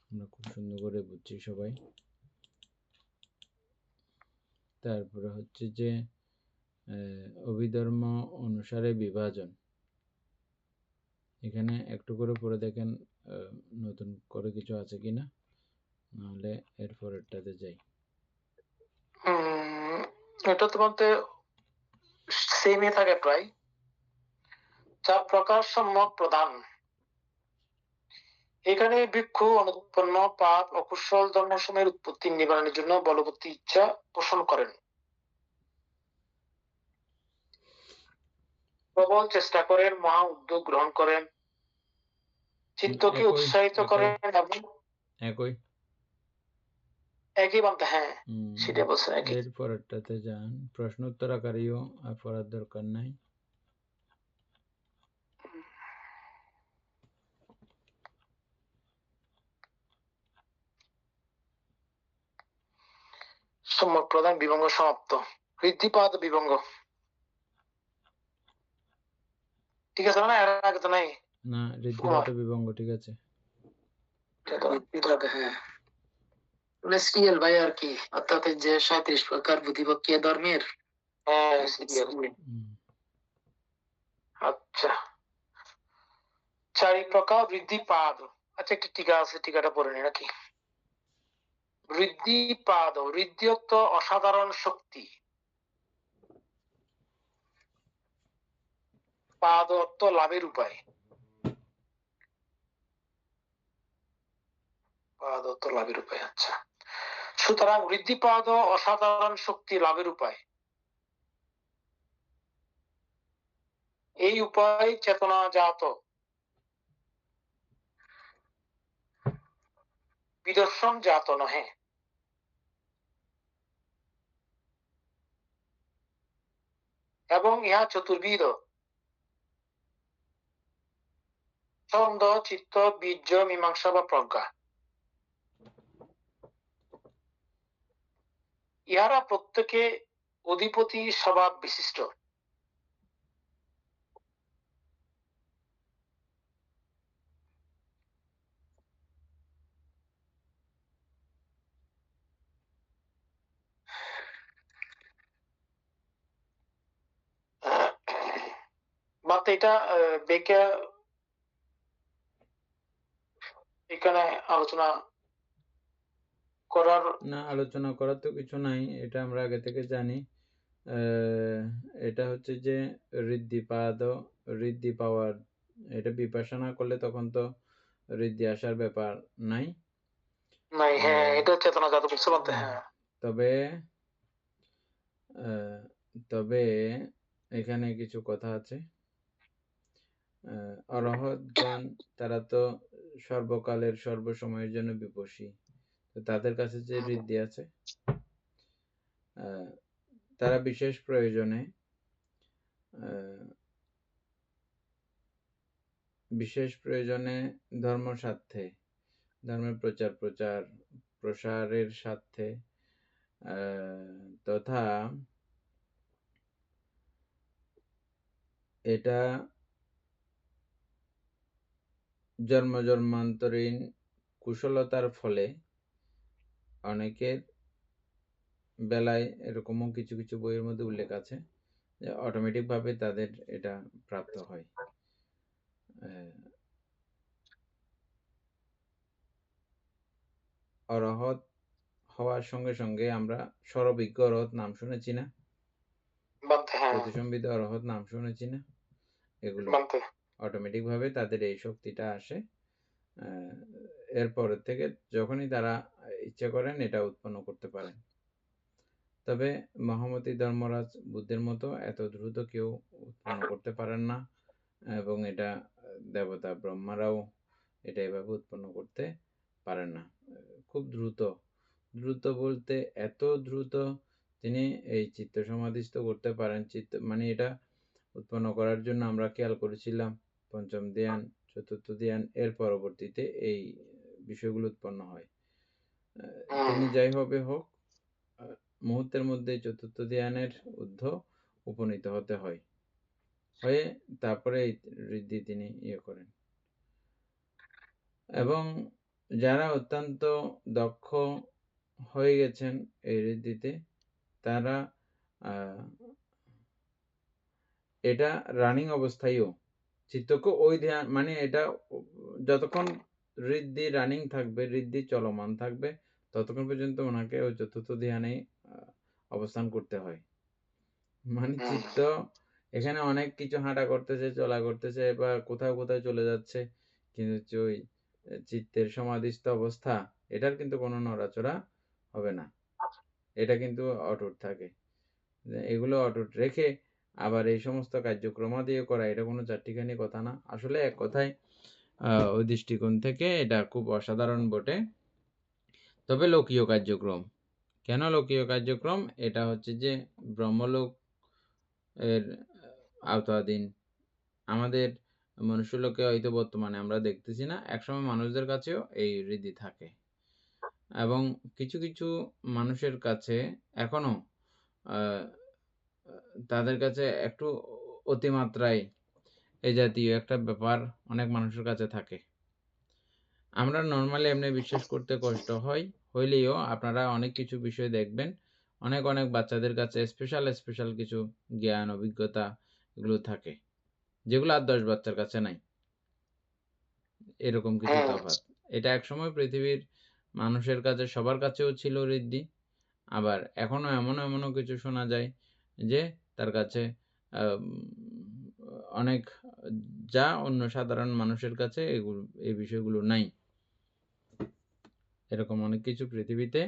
আমরা খুব সুন্দর করে বুঝছি সবাই। তারপরে হচ্ছে যে অভিধর্ম অনুসারে বিভাজন, এখানে একটু করে পড়ে দেখেন নতুন করে কিছু আছে কিনা, নাহলে এর পরেরটাতে যাই। এটা তো বলতে সেমই থাকে প্রায়। 4 প্রকার সম্যক প্রধান। এখানে ভিক্ষু অনুৎপন্ন পাপ অকুশল ধর্মসমূহের উৎপত্তি নিবারণের জন্য বলবতী ইচ্ছা পোষণ করেন, প্রবল চেষ্টা করেন, মহা উদ্যোগ গ্রহণ করেন, চিত্তকে উৎসাহিত করেন এবং একই বানতে, হ্যাঁ সেটা বলছে একই। এর পরেরটাতে যান, প্রশ্ন উত্তর আকারেও আর পড়ার দরকার নাই। সম্যক প্রধান বিভঙ্গ সমাপ্ত। ঋদ্ধিপাদ বিভঙ্গ ঠিক আছে না? এর আগে তো নাই না, ঋদ্ধিপাদ বিভঙ্গ ঠিক আছে। হ্যাঁ, সিরিয়াল ভাই আর কি, অর্থাৎ যে 37 প্রকার বুদ্ধিপক্ষীয় ধর্মের। হ্যাঁ সিরিয়াল। আচ্ছা, 4 প্রকার ঋদ্ধিপাদ। আচ্ছা, একটা টিকা আছে, টিকাটা পড়ে নি নাকি? ঋদ্ধিপাদ, ঋদ্ধি অর্থ অসাধারণ শক্তি, পাদ অর্থ লাভের উপায়, পাদ অর্থ লাভের উপায়। আচ্ছা, সুতরাং ঋদ্ধিপাদ অসাধারণ শক্তি লাভের উপায়। এই উপায় চেতনা জাত, বিদর্শন জাত নহে। এবং ইহা চতুর্বিধ, ছন্দ, চিত্ত, বীর্য, মীমাংসা বা প্রজ্ঞা। ইহারা প্রত্যেকে অধিপতি স্বভাব বিশিষ্ট। মাত্র এটা বেকে এখানে আলোচনা করার, না, আলোচনা করার তো কিছু নাই, এটা আমরা আগে থেকে জানি। এটা হচ্ছে যে ঋদ্ধিপাদ, ঋদ্ধি পাওয়ার, এটা বিপাশনা করলে তখন তো ঋদ্ধি আসার ব্যাপার নাই। হ্যাঁ এটা চেতনা জাত বলতে বলতে। হ্যাঁ, তবে এখানে কিছু কথা আছে। অরহতগণ তারা তো সর্বকালের সর্বসময়ের জন্য বিপসী, তো তাদের কাছে যে ঋদ্ধি আছে, তারা বিশেষ প্রয়োজনে ধর্ম স্বার্থে, ধর্মের প্রসারের স্বার্থে তথা এটা জন্মান্তরীণ কুশলতার ফলে অনেকের বেলায় এরকমও কিছু কিছু বইয়ের মধ্যে উল্লেখ আছে যে অটোমেটিক ভাবে তাদের এটা প্রাপ্ত হয়। অরহত হওয়ার সঙ্গে সঙ্গে আমরা সর্বজ্ঞ অরহত নাম শুনেছি না? প্রতিসম্বিত অরহত নাম শুনেছি না? এগুলো অটোমেটিক ভাবে তাদের এই শক্তিটা আসে। এরপরের থেকে যখনই তারা ইচ্ছা করেন এটা উৎপন্ন করতে পারেন। তবে মহামতি ধর্মরাজ বুদ্ধের মতো এত দ্রুত কেউ উৎপন্ন করতে পারেন না, এবং এটা দেবতা ব্রহ্মারাও এটা এভাবে উৎপন্ন করতে পারেন না। খুব দ্রুত বলতে এত দ্রুত তিনি এই চিত্ত সমাধিস্থ করতে পারেন। মানে এটা উৎপন্ন করার জন্য আমরা খেয়াল করেছিলাম পঞ্চম ধ্যান, চতুর্থ ধ্যান, এর পরবর্তীতে এই বিষয়গুলো উৎপন্ন হয়। তিনি যাই হবে হোক, মুহূর্তের মধ্যে চতুর্থ ধ্যানের উপনীত হতে হয়, হয়ে তারপরে এই ঋদ্ধি তিনি করেন। এবং যারা অত্যন্ত দক্ষ হয়ে গেছেন এই ঋদ্ধিতে, তারা এটা রানিং অবস্থায়ও চিত্তকে ওই ধ্যান মানে এটা যতক্ষণ ঋদ্ধি রানিং থাকবে, ঋদ্ধি চলমান থাকবে, ততক্ষণ পর্যন্ত ওনাকে ওই চতুর্থ ধ্যানে অবস্থান করতে হয়। মানে চিত্ত এখানে অনেক কিছু হাঁটা করতেছে, চলা করতেছে বা কোথাও কোথাও চলে যাচ্ছে, কিন্তু ওই চিত্তের সমাধিস্থ অবস্থা এটার কিন্তু কোনো নড়াচড়া হবে না, এটা কিন্তু অটুট থাকে। এগুলো অটুট রেখে আবার এই সমস্ত কার্যক্রমাদি করা, এটা কোনো চারটিখানি কথা না। আসলে এক কথায় ওই দৃষ্টিকোণ থেকে এটা খুব অসাধারণ বটে। তবে লোকীয় কার্যক্রম, কেন লোকীয় কার্যক্রম? এটা হচ্ছে যে ব্রহ্মলোক এর আওতাধীন। আমাদের মনুষ্যলোকে হয়তো বর্তমানে আমরা দেখতেছি না, একসময় মানুষদের কাছেও এই রীতি থাকে এবং কিছু কিছু মানুষের কাছে এখনো তাদের কাছে একটু অতিমাত্রায় এই জাতীয় একটা ব্যাপার অনেক মানুষের কাছে থাকে। আমরা নর্মালি এমনি বিশ্বাস করতে কষ্ট হইলেও আপনারা অনেক কিছু বিষয় দেখবেন, অনেক অনেক বাচ্চাদের কাছে স্পেশাল কিছু জ্ঞান, অভিজ্ঞতা এগুলো থাকে, যেগুলো আর 10 বাচ্চার কাছে নাই। এরকম কিছু তফাৎ। এটা একসময় পৃথিবীর মানুষের কাছে সবার কাছেও ছিল ঋদ্ধি, আবার এখনো এমনও কিছু শোনা যায় যে তার কাছে অনেক যা অন্য সাধারণ মানুষের কাছে এই বিষয়গুলো নাই। এরকম অনেক কিছু পৃথিবীতে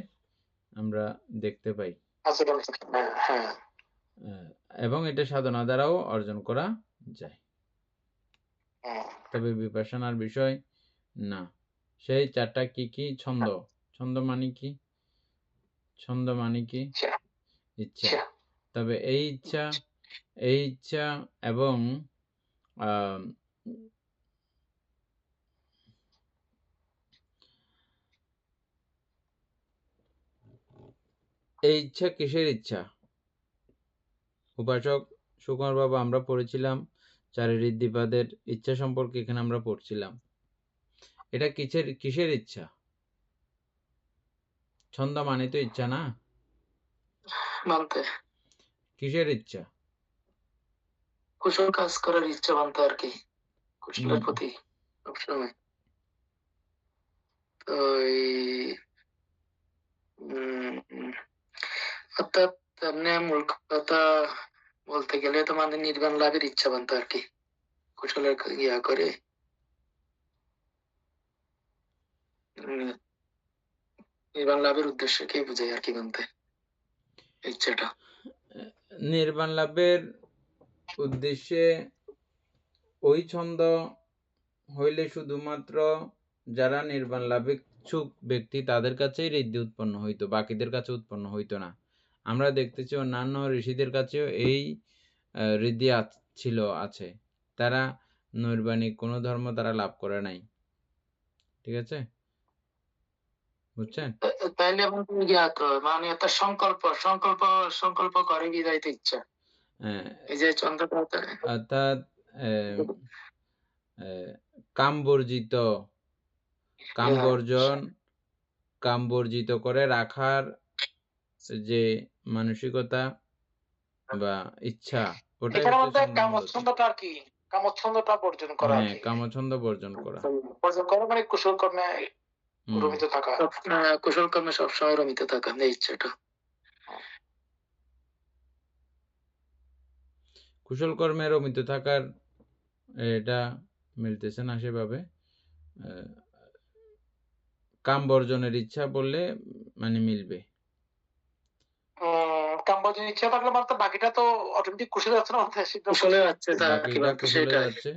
আমরা দেখতে পাই এবং এটা সাধনা দ্বারাও অর্জন করা যায়। তবে বিপাশনার বিষয় না। সেই 4টা কি? ছন্দ মানে কি? ছন্দ মানে কি? ইচ্ছা। তবে এই ইচ্ছা এবং এই ইচ্ছা কিসের ইচ্ছা? উপাসক সুকুমার বাবু, আমরা পড়েছিলাম 4 ঋদ্ধিপাদের ইচ্ছা সম্পর্কে, এখানে আমরা পড়ছিলাম। এটা কিসের ইচ্ছা? ছন্দ মানে তো ইচ্ছা না? মানতে কিসের ইচ্ছা? কুশল কাজ করার ইচ্ছা মানতে আর কি, কুশলের প্রতি সবসময়। তো অর্থাৎ এমনি মূল কথা বলতে গেলে তো মানে নির্বাণ লাভের ইচ্ছা বানতে আর কি, কুশলের ইয়া করে নির্বাণ লাভের উদ্দেশ্যে কে বুঝায় আর কি বানতে ইচ্ছাটা। নির্বাণ লাভের উদ্দেশ্যে ওই ছন্দ হইলে শুধুমাত্র যারা নির্বাণ লাভেচ্ছুক ব্যক্তি তাদের কাছেই ঋদ্ধি উৎপন্ন হইতো, বাকিদের কাছে উৎপন্ন হইতো না। আমরা দেখতেছি অন্যান্য ঋষিদের কাছেও এই ঋদ্ধি আছে। তারা নৈর্বাণিক কোনো ধর্ম তারা লাভ করে নাই। ঠিক আছে, বুঝছেন? তাইলে মানে একটা সংকল্প করে বিদায়িত ইচ্ছা, এই যে চন্দ্রটা অর্থাৎ কাম বর্জিত করে রাখার যে মানসিকতা বা ইচ্ছা, ওটাই হচ্ছে কামচ্ছন্দটা কি? কামচ্ছন্দটা বর্জন করা। হ্যাঁ, কামচ্ছন্দ বর্জন করা মানে কুশল কর্মে রমিত থাকা। কুশল কর্মে সবসময় রমিত থাকা, এই ইচ্ছাটা। কুশল কর্মে রমিত থাকার এটা মিলতেছে না সেভাবে। কাম বর্জনের ইচ্ছা বললে মানে মিলবে। কাম বর্জনের ইচ্ছা থাকলে মানে তো বাকিটা তো অটোমেটিক কুশলে যাচ্ছে না, কুশলে যাচ্ছে, বাকিটা কুশলে যাচ্ছে।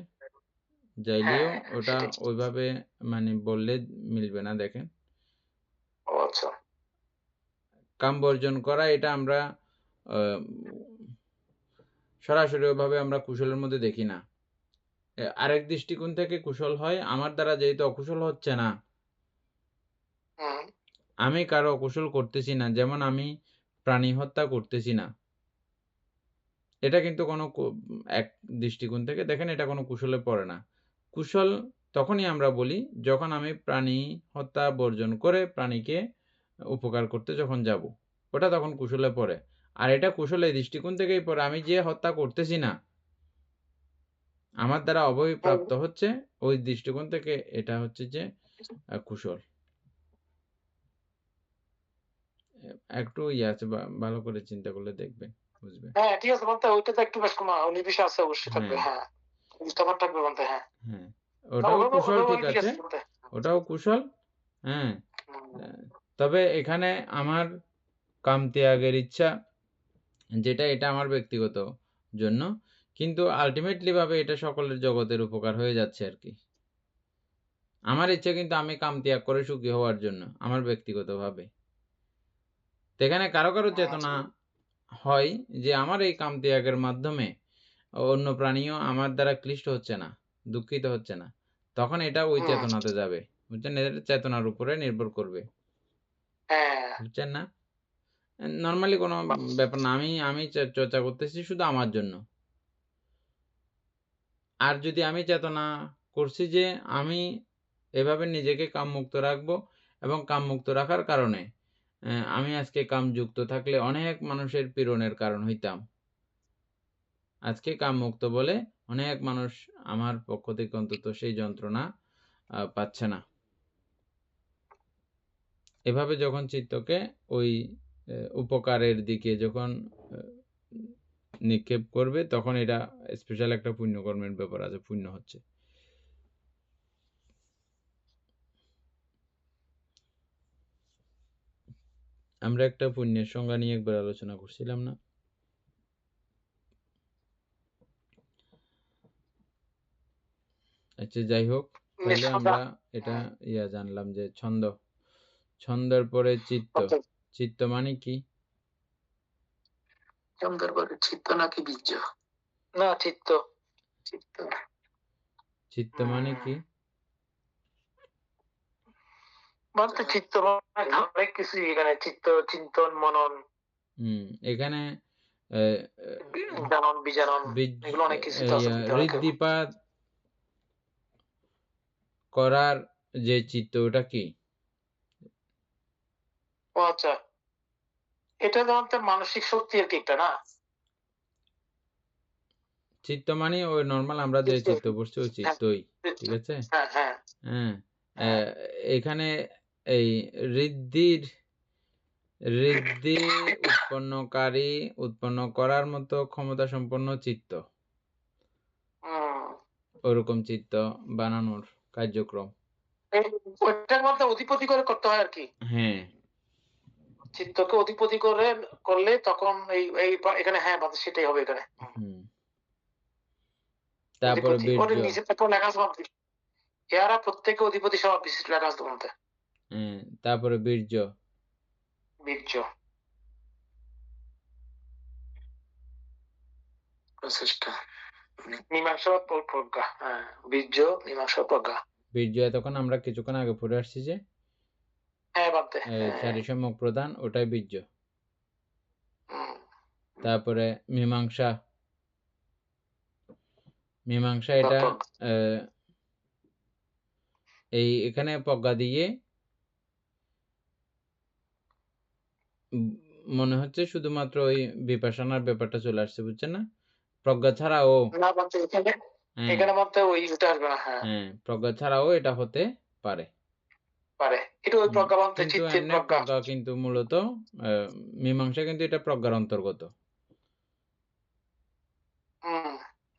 যাইলেও ওটা ওইভাবে মানে বললে মিলবে না। দেখেন, আচ্ছা, কাম বর্জন করা এটা আমরা সরাসরি ওইভাবে আমরা কুশলের মধ্যে দেখি না। আরেক দৃষ্টিকোণ থেকে কুশল হয়, আমার দ্বারা যেহেতু অকুশল হচ্ছে না, আমি কারো অকুশল করতেছি না, যেমন আমি প্রাণী হত্যা করতেছি না, এটা কিন্তু কোনো এক দৃষ্টিকোণ থেকে দেখেন এটা কোনো কুশলে পড়ে না। কুশল তখনই আমরা বলি যখন আমি প্রাণী হত্যা বর্জন করে প্রাণীকে উপকার করতে যখন যাব, ওটা তখন কুশলে পড়ে। আর এটা কুশল এই দৃষ্টিকোণ থেকেই পড়ে, আমি যে হত্যা করতেছি না, আমার দ্বারা অবহিপ্রাপ্ত হচ্ছে, ওই দৃষ্টিকোণ থেকে এটা হচ্ছে যে কুশল। একটু আছে, ভালো করে চিন্তা করলে দেখবেন, বুঝবেন। হ্যাঁ ঠিক আছে বলতে, ওইটা তো একটু বেশ নির্দিষ্ট আছে, অবশ্যই থাকবে। হ্যাঁ তখন থাকবে বলতে। হ্যাঁ ওটাও কুশল, ঠিক আছে, ওটাও কুশল। হ্যাঁ, তবে এখানে আমার কাম ত্যাগের ইচ্ছা যেটা, এটা আমার ব্যক্তিগত জন্য, কিন্তু আলটিমেটলি ভাবে এটা সকলের জগতের উপকার হয়ে যাচ্ছে আর কি। আমার ইচ্ছা কিন্তু আমি কাম ত্যাগ করে সুখী হওয়ার জন্য, আমার ব্যক্তিগতভাবে। এখানে কারো কারো চেতনা হয় যে আমার এই কাম ত্যাগের মাধ্যমে অন্য প্রাণীও আমার দ্বারা ক্লিষ্ট হচ্ছে না, দুঃখিত হচ্ছে না, তখন এটা ওই চেতনাতে যাবে, বুঝছেন? এদের চেতনার উপরে নির্ভর করবে, বুঝছেন না? নর্মালি কোনো ব্যাপার না, আমি চর্চা করতেছি শুধু আমার জন্য। আর যদি আমি চেতনা করছি যে আমি এভাবে নিজেকে কামমুক্ত রাখবো, এবং কামমুক্ত রাখার কারণে আমি আজকে কামযুক্ত থাকলে অনেক মানুষের পীড়নের কারণ হইতাম, আজকে কামমুক্ত বলে অনেক মানুষ আমার পক্ষ থেকে অন্তত সেই যন্ত্রণা পাচ্ছে না। এভাবে যখন চিত্তকে ওই উপকারের দিকে যখন নিক্ষেপ করবে, তখন এটা স্পেশাল একটা পুণ্যকর্মের ব্যাপার আছে, পুণ্য হচ্ছে। আমরা একটা পুণ্যের সংজ্ঞা নিয়ে একবার আলোচনা করছিলাম না? আচ্ছা, যাই হোক, তাহলে আমরা এটা জানলাম যে ছন্দের পরে চিত্ত। চিত্ত মানে কি? ছন্দের পরে চিত্ত নাকি বীর্য? না, চিত্ত। চিত্ত মানে কি? বলতে চিত্ত অনেক কিছু, এখানে চিত্ত, চিন্তন, মনন, এখানে জানন, বিজানন, এগুলো অনেক কিছু আছে। ঋদ্ধিপাত করার যে চিত্ত, ওটা কি? ও আচ্ছা, এটা যেমন মানসিক শক্তি আর কি একটা, না? চিত্ত মানে ওই নরমাল আমরা যে চিত্ত বসছি ওই চিত্তই, ঠিক আছে? হ্যাঁ, এখানে এই ঋদ্ধি উৎপন্ন করার মতো ক্ষমতা সম্পন্ন চিত্ত, ওরকম চিত্ত বানানোর কার্যক্রম, ওইটার মধ্যে অধিপতি করে করতে হয় আর কি। হ্যাঁ, চিত্তকে অধিপতি করলে তখন এই এখানে, হ্যাঁ সেটাই হবে এখানে। তারপরে বীর্য, নিচে তো লেখা আছে এরা প্রত্যেকে অধিপতি স্বভাব বিশিষ্ট, লেখা আছে বলতে। তারপরে বীর্য, প্রচেষ্টা, মীমাংসা, প্রজ্ঞা। হ্যাঁ, বীর্য, মীমাংসা, প্রজ্ঞা। বীর্য এতক্ষণ আমরা কিছুক্ষণ আগে পড়ে আসছি যে, চারি সম্যক প্রধান, ওটাই বীর্য। তারপরে মীমাংসা, এটা এই এখানে প্রজ্ঞা দিয়ে মনে হচ্ছে শুধুমাত্র ওই বিপাশনার ব্যাপারটা চলে আসছে, বুঝছেন না? প্রজ্ঞা ছাড়াও প্রজ্ঞা ছাড়াও এটা হতে পারে, প্রজ্ঞা কিন্তু মূলত মীমাংসা কিন্তু এটা প্রজ্ঞার অন্তর্গত।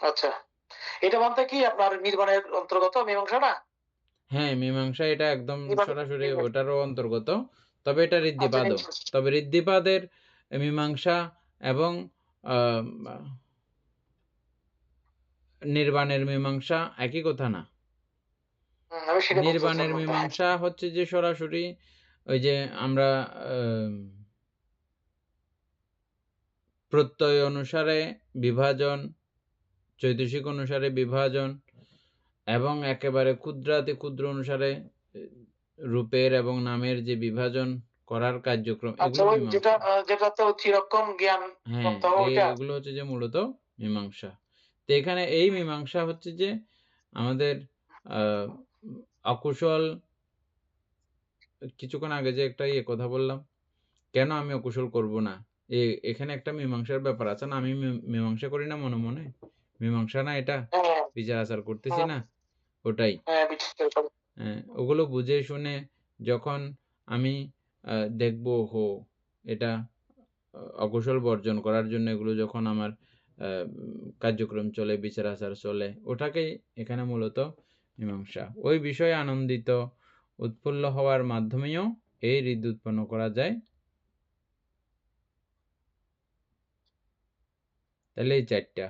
আচ্ছা, এটা বলতে কি আপনার নির্বাণের অন্তর্গত মীমাংসাটা? হ্যাঁ, মীমাংসা এটা একদম সরাসরি ওটারও অন্তর্গত, তবে এটা ঋদ্ধিপাদও। তবে ঋদ্ধিপাদের মীমাংসা এবং নির্বাণের মীমাংসা একই কথা না। নির্বাণের মীমাংসা হচ্ছে যে সরাসরি ওই যে আমরা প্রত্যয় অনুসারে বিভাজন, চৈতসিক অনুসারে বিভাজন, এবং একেবারে ক্ষুদ্রাতি ক্ষুদ্র অনুসারে রূপের এবং নামের যে বিভাজন করার কার্যক্রম, এগুলো হচ্ছে যে মূলত মীমাংসা। তো এখানে এই মীমাংসা হচ্ছে যে আমাদের অকুশল, কিছুক্ষণ আগে যে একটা কথা বললাম, কেন আমি অকুশল করব না, এখানে একটা মীমাংসার ব্যাপার আছে না? আমি মীমাংসা করি না মনে মনে, মীমাংসা না এটা? বিচার আচার করতেছি না, ওটাই। ওগুলো বুঝে শুনে যখন আমি দেখবো এটা অকুশল বর্জন করার জন্য এগুলো যখন আমার কার্যক্রম চলে, বিচার আচার চলে, ওটাকেই এখানে মূলত মীমাংসা। ওই বিষয়ে আনন্দিত উৎফুল্ল হওয়ার মাধ্যমেও এই হৃদ উৎপন্ন করা যায়। তাহলে এই চারটা,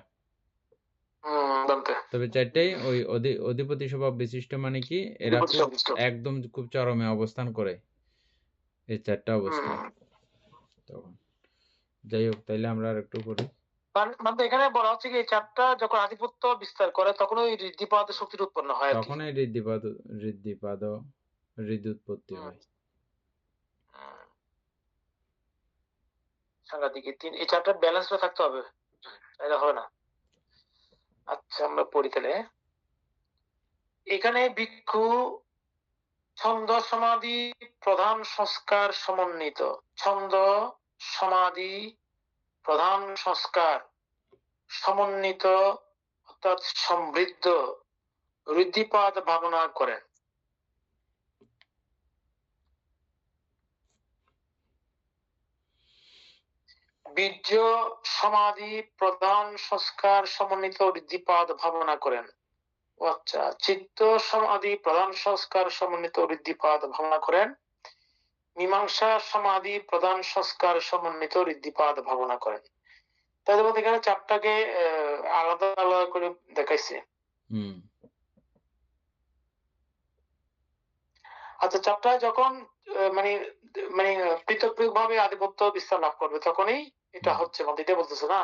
তবে চারটাই ওই অধিপতি স্বভাব বিশিষ্ট, মানে কি এরা একদম খুব চরমে অবস্থান করে, এই চারটা অবস্থা। তখন যাই হোক, তাইলে আমরা আর একটু করি। মানে এখানে বলা হচ্ছে কি এই চারটা যখন আধিপত্য বিস্তার করে তখন ওই ঋদ্ধিপাদ শক্তির উৎপন্ন হয়, তখনই হৃদ উৎপত্তি হয়। সাংঘাতিক, এই চারটা ব্যালেন্স থাকতে হবে, এটা হবে না। আচ্ছা, আমরা পড়ি তাহলে। এখানে ভিক্ষু ছন্দ সমাধি প্রধান সংস্কার সমন্বিত, ছন্দ সমাধি প্রধান সংস্কার সমন্বিত অর্থাৎ সমৃদ্ধ ঋদ্ধিপাদ ভাবনা করেন। বীর্য সমাধি প্রধান সংস্কার সমন্বিত ঋদ্ধিপাদ ভাবনা করেন। আচ্ছা, চিত্ত সমাধি প্রধান সংস্কার সমন্বিত ঋদ্ধিপাদ ভাবনা করেন। মীমাংসা সমাধি প্রধান সংস্কার সমন্বিত ঋদ্ধিপাদ ভাবনা করেন। তাদের মধ্যে এখানে চারটাকে আলাদা আলাদা করে দেখাইছে। আচ্ছা, চারটা যখন মানে মানে পৃথক পৃথক ভাবে আধিপত্য বিস্তার লাভ করবে তখনই এটা হচ্ছে, মানে এটা বলতেছে না।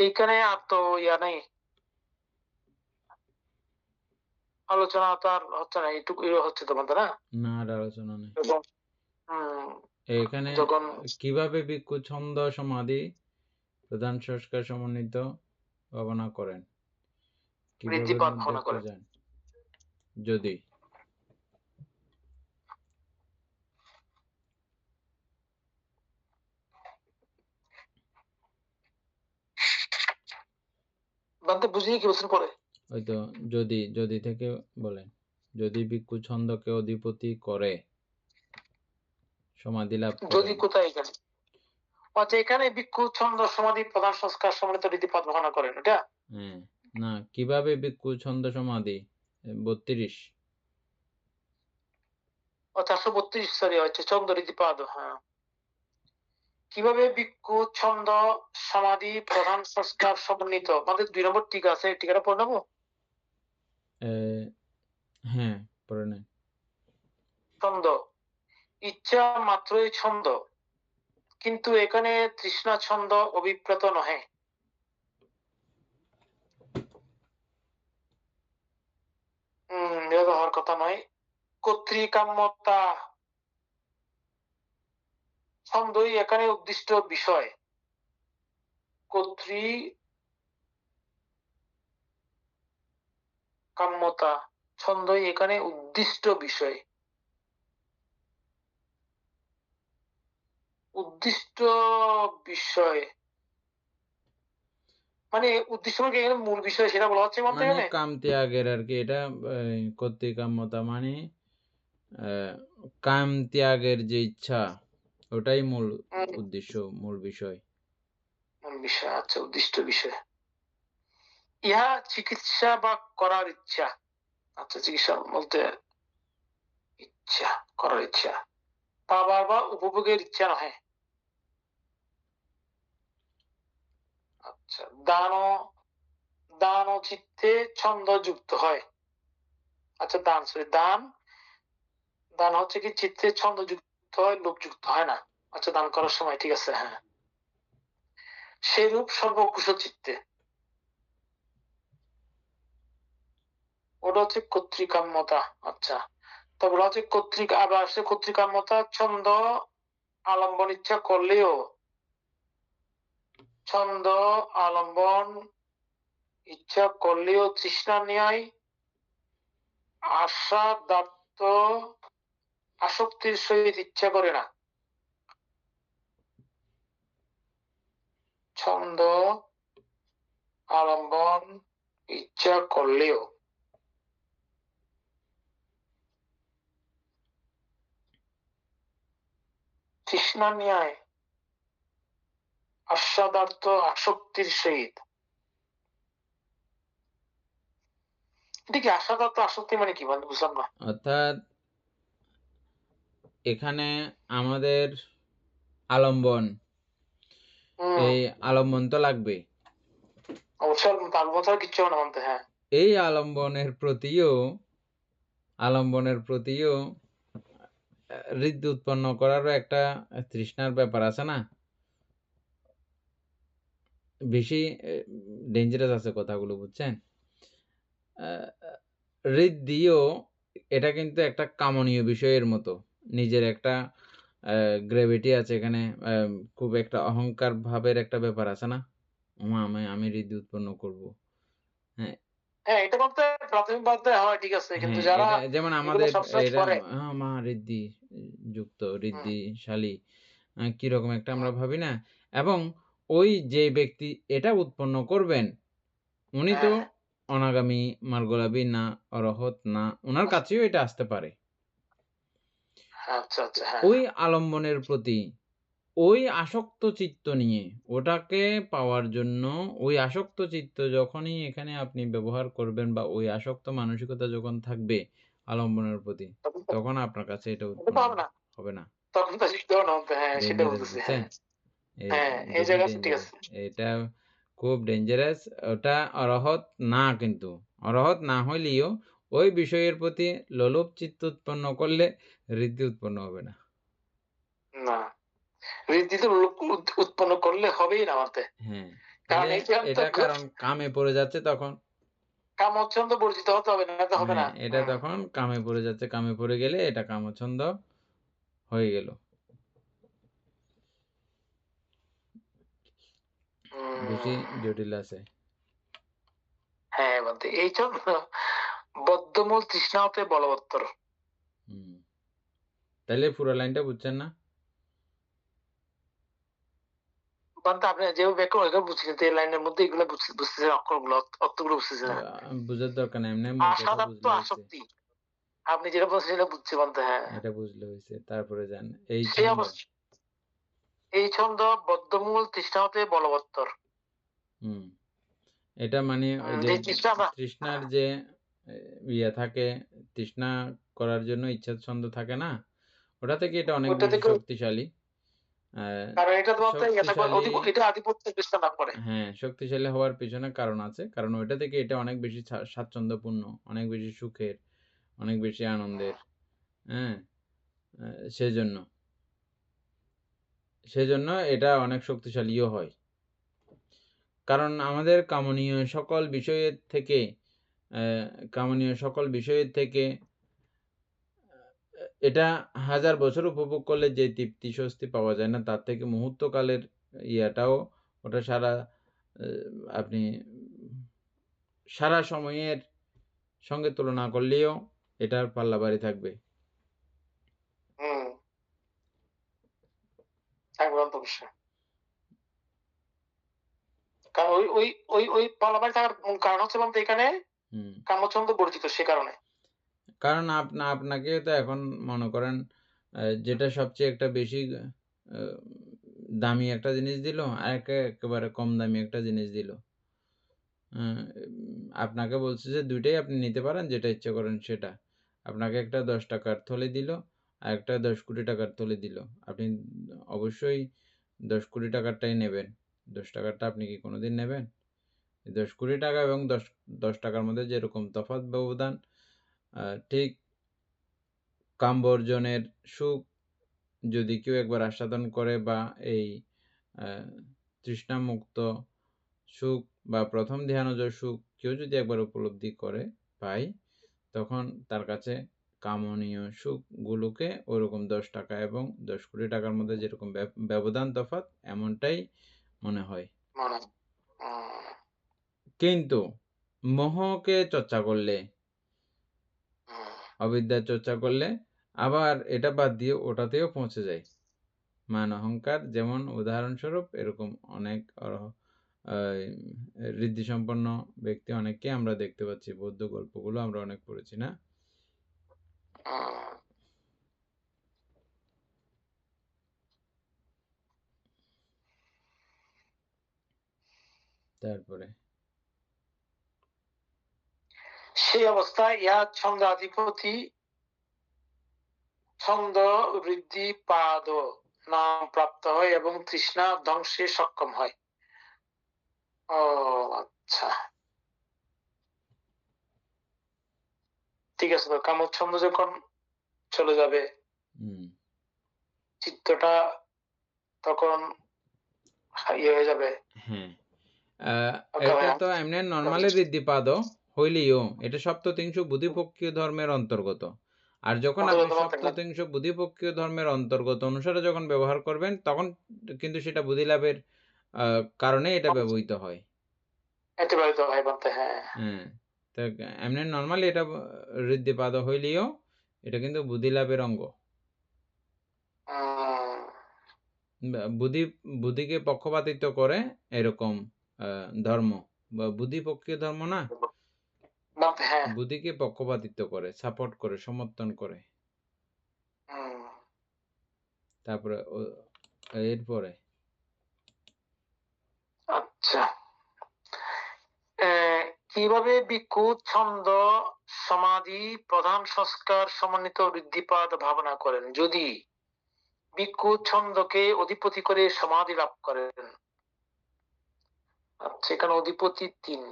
এইখানে আর তো ইয়া নেই, আলোচনা তো আর হচ্ছে না, এইটুকু হচ্ছে তোমাদের না, আর আলোচনা নেই। এখানে কিভাবে ভিক্ষু ছন্দ সমাধি প্রধান সংস্কার সমন্বিত ভাবনা করেন, কিভাবে দেখতে যান, যদি বুঝিয়ে কি বছর পরে হয়তো যদি থেকে বলেন, যদি ভিক্ষু ছন্দকে অধিপতি করে সমাধি লাভ করে, যদি কোথায় এখানে, আচ্ছা এখানে ভিক্ষু ছন্দ সমাধি প্রধান সংস্কার সমন্বিত ঋদ্ধিপাদ ভাবনা করেন, এটা না, কিভাবে ভিক্ষু ছন্দ সমাধি 32 432 সরি হচ্ছে ছন্দ ঋদ্ধিপাদ। হ্যাঁ, কিভাবে ভিক্ষু ছন্দ সমাধি প্রধান সংস্কার সমন্বিত, আমাদের 2 নম্বর টিকা আছে, টিকাটা পড়ে নেবো। হ্যাঁ, পড়ে নেন। ছন্দ ইচ্ছা মাত্রই ছন্দ, কিন্তু এখানে তৃষ্ণা ছন্দ অভিপ্রেত নহে। এটা হওয়ার কথা নয়। কর্তৃকাম্যতা ছন্দই এখানে উদ্দিষ্ট বিষয়। কর্তৃকাম্যতা ছন্দই এখানে উদ্দিষ্ট বিষয়। উদ্দিষ্ট বিষয় মানে উদ্দিষ্ট এখানে মূল বিষয় সেটা বলা হচ্ছে, মানে কাম ত্যাগের আর কি, এটা কর্তৃকাম্যতা মানে কাম ত্যাগের যে ইচ্ছা, ওটাই মূল উদ্দেশ্য, মূল বিষয়। আচ্ছা, উদ্দিষ্ট বিষয়। ইহা চিকিৎসা বা করার ইচ্ছা। আচ্ছা, চিকিৎসা বলতে ইচ্ছা, করার ইচ্ছা, পাবার বা উপভোগের ইচ্ছা নহে। আচ্ছা, দান ও চিত্তে ছন্দ যুক্ত হয়। আচ্ছা, দান হচ্ছে কি চিত্তে ছন্দ যুক্ত হয়, লোভ যুক্ত হয় না। আচ্ছা, দান করার সময়, ঠিক আছে, হ্যাঁ, সেরূপ সর্বকুশল চিত্তে, ওটা হচ্ছে কর্তৃকাম্যতা। আচ্ছা, তারপর হচ্ছে আবার আসছে কর্তৃকাম্যতা, ছন্দ আলম্বন ইচ্ছা করলেও, ছন্দ আলম্বন ইচ্ছা করলেও তৃষ্ণা ন্যায় আশাদাত্ত আসক্তির সহিত ইচ্ছা করে না। ছন্দ আলম্বন ইচ্ছা করলেও তৃষ্ণা ন্যায় আস্বাদার্থ আসক্তির সহিত। এটা কি আস্বাদার্থ আসক্তি মানে কি, মানে বুঝলাম না। অর্থাৎ এখানে আমাদের আলম্বন, এই আলম্বন তো লাগবে, অবশ্যই আলম্বন ছাড়া কিচ্ছু হবে না মানতে। হ্যাঁ, এই আলম্বনের প্রতিও হৃদ উৎপন্ন করারও একটা তৃষ্ণার ব্যাপার আছে না, বেশি ডেঞ্জারাস আছে কথাগুলো, বুঝছেন? হৃদিও এটা কিন্তু একটা কামনীয় বিষয়ের মতো, নিজের একটা গ্র্যাভিটি আছে এখানে, খুব একটা অহংকার ভাবের একটা ব্যাপার আছে না, আমি হৃদি উৎপন্ন করব। হ্যাঁ, হ্যাঁ, এটা বলতে প্রাথমিক বাদে হয়, ঠিক আছে, কিন্তু যারা যেমন আমাদের এটা মা হৃদি যুক্ত, হৃদিশালী কিরকম একটা আমরা ভাবি না, এবং ওই যে ব্যক্তি এটা উৎপন্ন করবেন উনি তো অনাগামী, মার্গলাভী না, অরহত না, ওনার কাছেও এটা আসতে পারে। ওই আলম্বনের প্রতি ওই আসক্ত চিত্ত নিয়ে ওটাকে পাওয়ার জন্য, ওই আসক্ত চিত্ত যখনই এখানে আপনি ব্যবহার করবেন বা ওই আসক্ত মানসিকতা যখন থাকবে আলম্বনের প্রতি, তখন আপনার কাছে এটা উৎপন্ন হবে না। তখন তো সেটা বলতেছি। এটা খুব ডেঞ্জারাস। ওটা অরহত না, কিন্তু অরহত না হইলেও ওই বিষয়ের প্রতি লোলুপ চিত্ত উৎপন্ন করলে হৃদি উৎপন্ন হবে না। উৎপন্ন করলে হবেই না আমাদের। হ্যাঁ, এটা কারণ কামে পড়ে যাচ্ছে, তখন কামচ্ছন্দ বর্জিত হতে হবে, না তো হবে না। এটা তখন কামে পড়ে যাচ্ছে, কামে পড়ে গেলে এটা কামচ্ছন্দ হয়ে গেল। বেশি জটিল আছে। হ্যাঁ, বলতে এই জন্য বদ্ধমূল তৃষ্ণা হতে বলবত্তর। তাহলে পুরো লাইনটা বুঝছেন না? আপনি যেভাবে ব্যাখ্যা ওইভাবে বুঝছি, কিন্তু এই লাইনের মধ্যে এগুলো বুঝতেছেন, অক্ষরগুলো অর্থগুলো বুঝতেছেন না। বুঝার দরকার নাই, এমনি আশাদাপ্ত আসক্তি আপনি যেটা বলছেন সেটা বুঝছি বলতে। হ্যাঁ, এটা বুঝলে হয়েছে। তারপরে যান এই ছন্দ বদ্ধমূল তৃষ্ণা হতে বলবত্তর। এটা মানে ওই যে তৃষ্ণার যে ইয়া থাকে, তৃষ্ণা করার জন্য ইচ্ছা ছন্দ থাকে না, ওটা থেকে এটা অনেক বেশি শক্তিশালী। হ্যাঁ, শক্তিশালী হওয়ার পিছনে কারণ আছে, কারণ ওইটা থেকে এটা অনেক বেশি স্বাচ্ছন্দ্যপূর্ণ, অনেক বেশি সুখের, অনেক বেশি আনন্দের। হ্যাঁ, সেজন্য এটা অনেক শক্তিশালীও হয়। কারণ আমাদের কামনীয় সকল বিষয়ের থেকে এটা 1000 বছর উপভোগ করলে যে তৃপ্তি স্বস্তি পাওয়া যায় না, তার থেকে মুহূর্তকালের ইয়াটাও, ওটা আপনি সারা সময়ের সঙ্গে তুলনা করলেও এটার পাল্লা ভারী থাকবে। কারণ আপনাকে তো এখন মনে করেন যেটা সবচেয়ে একটা বেশি দামি একটা জিনিস দিল, আর একেবারে কম দামি একটা জিনিস দিল, আপনাকে বলছে যে দুইটাই আপনি নিতে পারেন, যেটা ইচ্ছা করেন সেটা। আপনাকে একটা 10 টাকার থলে দিল, আর একটা 10 কোটি টাকার থলে দিল, আপনি অবশ্যই 10 কোটি টাকারটাই নেবেন। 10 টাকারটা আপনি কি কোনোদিন নেবেন? 10 কোটি টাকা এবং 10 টাকার মধ্যে যেরকম তফাৎ ব্যবধান, ঠিক কামবর্জনের সুখ যদি কেউ একবার আস্বাদন করে, বা এই তৃষ্ণামুক্ত সুখ বা প্রথম ধ্যানজ সুখ কেউ যদি একবার উপলব্ধি করে পায়, তখন তার কাছে কামনীয় সুখগুলোকে ওরকম 10 টাকা এবং 10 কোটি টাকার মধ্যে যেরকম ব্যবধান তফাৎ, এমনটাই মনে হয়। কিন্তু মোহকে চর্চা করলে, অবিদ্যার চর্চা করলে আবার এটা বাদ দিয়ে ওটাতেও পৌঁছে যায়। মান অহংকার যেমন উদাহরণস্বরূপ, এরকম অনেক ঋদ্ধি সম্পন্ন ব্যক্তি অনেককে আমরা দেখতে পাচ্ছি। বৌদ্ধ গল্পগুলো আমরা অনেক পড়েছি না? তারপরে সেই অবস্থায় ইহা ছন্দাধিপতি ছন্দ বৃদ্ধি পাদ নাম প্রাপ্ত হয় এবং তৃষ্ণা ধ্বংসে সক্ষম হয়। ও আচ্ছা, ঠিক আছে। তো কামচ্ছন্দ যখন চলে যাবে, চিত্তটা তখন ইয়ে হয়ে যাবে। হ্যাঁ, এটা তো এমনি নর্মালি ঋদ্ধিপাদ হইলেও এটা সপ্ততিংশু বুদ্ধিপক্ষীয় ধর্মের অন্তর্গত। আর যখন আপনি সপ্ততিংশু বুদ্ধিপক্ষীয় ধর্মের অন্তর্গত অনুসারে যখন ব্যবহার করবেন, তখন কিন্তু সেটা বুদ্ধি লাভের কারণে এটা ব্যবহৃত হয়। হ্যাঁ, তো এমনি নর্মালি এটা ঋদ্ধিপাদ হইলেও এটা কিন্তু বুদ্ধি লাভের অঙ্গ। বুদ্ধিকে পক্ষপাতিত্ব করে এরকম ধর্ম বা বুদ্ধিপক্ষীয় ধর্ম না, বুদ্ধিকে পক্ষপাতিত্ব করে, সাপোর্ট করে, সমর্থন করে। তারপরে এরপরে আচ্ছা, কিভাবে ভিক্ষু ছন্দ সমাধি প্রধান সংস্কার সমন্বিত ঋদ্ধিপাদ ভাবনা করেন? যদি ভিক্ষু ছন্দকে অধিপতি করে সমাধি লাভ করেন। আচ্ছা, এখানে অধিপতি 3,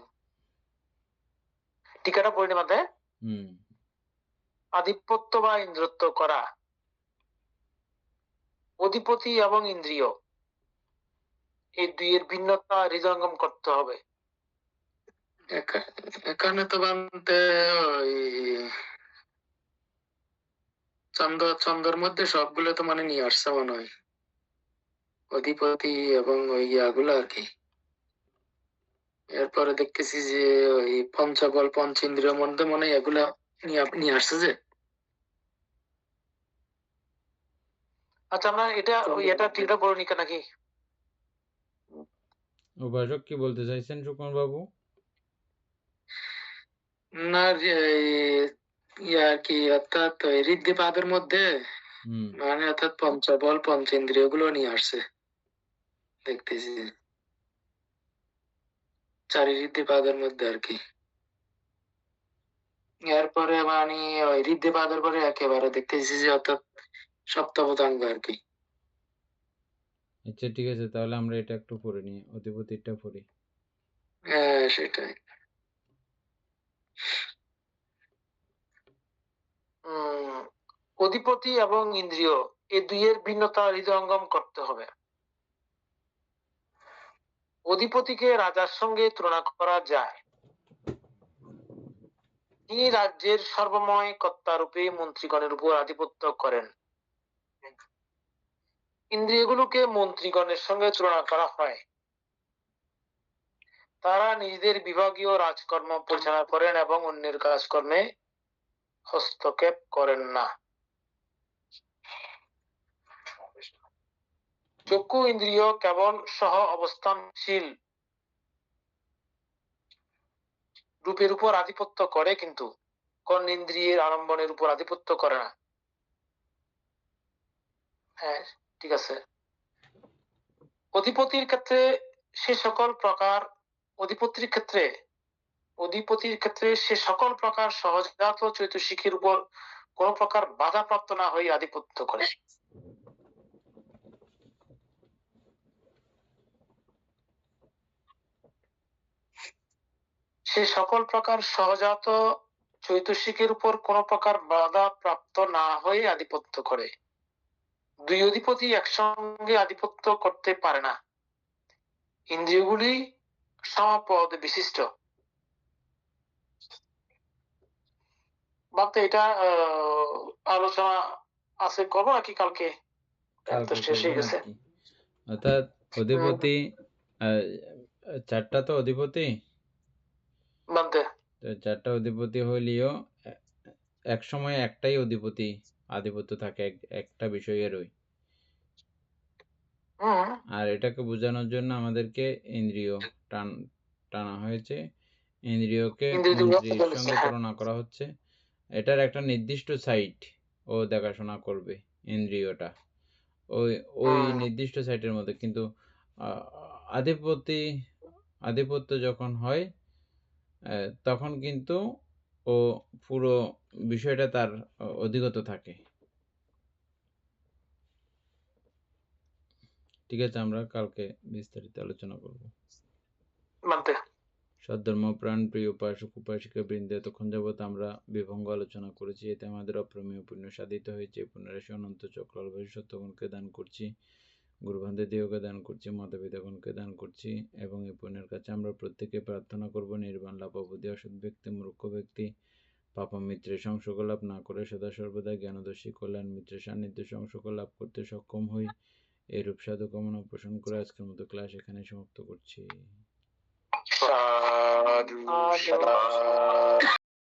টিকাটা পড়ে নেবাতে আধিপত্য বা ইন্দ্রত্ব করা, অধিপতি এবং ইন্দ্রিয় এই দুইয়ের ভিন্নতা হৃদয়ঙ্গম করতে হবে। এখানে তো বানতে ওই ছন্দর মধ্যে সবগুলো তো মানে নিয়ে আসছে মনে হয়, অধিপতি এবং ওই ইয়াগুলো আর কি। এরপরে দেখতেছি যে ওই পঞ্চবল পঞ্চেন্দ্রিয় মধ্যে মনে হয় এগুলা নিয়ে আসছে যে। আচ্ছা, আমরা এটা টিকা বলিনি নাকি? উপাসক কি বলতে চাইছেন সুকুমার বাবু? না, ইয়া কি অর্থাৎ ঋদ্ধিপাদের মধ্যে মানে অর্থাৎ পঞ্চবল পঞ্চেন্দ্রিয় গুলো নিয়ে আসছে দেখতেছি, চারি ঋদ্ধিপাদের মধ্যে আর কি। এরপরে মানে ওই ঋদ্ধিপাদের পরে একেবারে দেখতেছি যে অর্থাৎ সপ্তপদাঙ্গ আর কি। আচ্ছা, ঠিক আছে, তাহলে আমরা এটা একটু পড়ে নিই, অধিপতিটা পড়ি। হ্যাঁ, সেটাই। অধিপতি এবং ইন্দ্রিয় এই দুইয়ের ভিন্নতা হৃদয়ঙ্গম করতে হবে। অধিপতিকে রাজার সঙ্গে তুলনা করা যায়। তিনি রাজ্যের সর্বময় কর্তারূপে মন্ত্রীগণের উপর আধিপত্য করেন। ইন্দ্রিয়গুলোকে মন্ত্রীগণের সঙ্গে তুলনা করা হয়। তারা নিজেদের বিভাগীয় রাজকর্ম পরিচালনা করেন এবং অন্যের কাজকর্মে হস্তক্ষেপ করেন না। চক্ষু ইন্দ্রিয় কেবল সহ অবস্থানশীল রূপের উপর আধিপত্য করে, কিন্তু কর্ণেন্দ্রিয়ের আলম্বনের উপর আধিপত্য করে না। হ্যাঁ, ঠিক আছে। অধিপতির ক্ষেত্রে সে সকল প্রকার সহজাত চৈতসিকের উপর কোন প্রকার বাধাপ্রাপ্ত না হয়ে আধিপত্য করে। সে সকল প্রকার সহজাত চৈতসিকের উপর কোন প্রকার বাধা প্রাপ্ত না হয়ে আধিপত্য করে। দুই অধিপতি একসঙ্গে আধিপত্য করতে পারে না। ইন্দ্রিয়গুলি সমপদ বিশিষ্ট। ভাবতে এটা আলোচনা আছে, করবো নাকি কালকে? শেষ হয়ে গেছে। অর্থাৎ অধিপতি 4টা তো অধিপতি, 4টা অধিপতি হইলেও এক সময় একটাই অধিপতি আধিপত্য থাকে একটা বিষয়েরই। আর এটাকে বোঝানোর জন্য আমাদেরকে ইন্দ্রিয় টানা হয়েছে, ইন্দ্রিয়কে মন্ত্রীর সঙ্গে তুলনা করা হচ্ছে। এটার একটা নির্দিষ্ট সাইট ও দেখাশোনা করবে, ইন্দ্রিয়টা ওই নির্দিষ্ট সাইটের মধ্যে। কিন্তু আধিপত্য যখন হয় তখন কিন্তু ও পুরো বিষয়টা তার অধিগত থাকে। ঠিক আছে, আমরা কালকে বিস্তারিত আলোচনা করব। সদ্ধর্মপ্রাণ প্রিয় উপাসক উপাসিকা বৃন্দ, এতক্ষণ যাবৎ আমরা বিভঙ্গ আলোচনা করেছি। এতে আমাদের অপ্রমেয় পুণ্য সাধিত হয়েছে। পুনরাশি অনন্ত চক্রাল সত্যগণকে দান করছি, গুরুবান্ধে দেহকে দান করছি, মাতা পিতাগণকে দান করছি, এবং এই পুণ্যের কাছে আমরা প্রত্যেকে প্রার্থনা করব নির্বাণ লাভ অবধি অসৎ ব্যক্তি মূর্খ ব্যক্তি পাপা মিত্রের সংসর্গ লাভ না করে সদা সর্বদা জ্ঞানদর্শী কল্যাণ মিত্রের সান্নিধ্য সংসর্গ লাভ করতে সক্ষম হই। এরূপ সাধু কামনা পোষণ করে আজকের মতো ক্লাস এখানে সমাপ্ত করছি।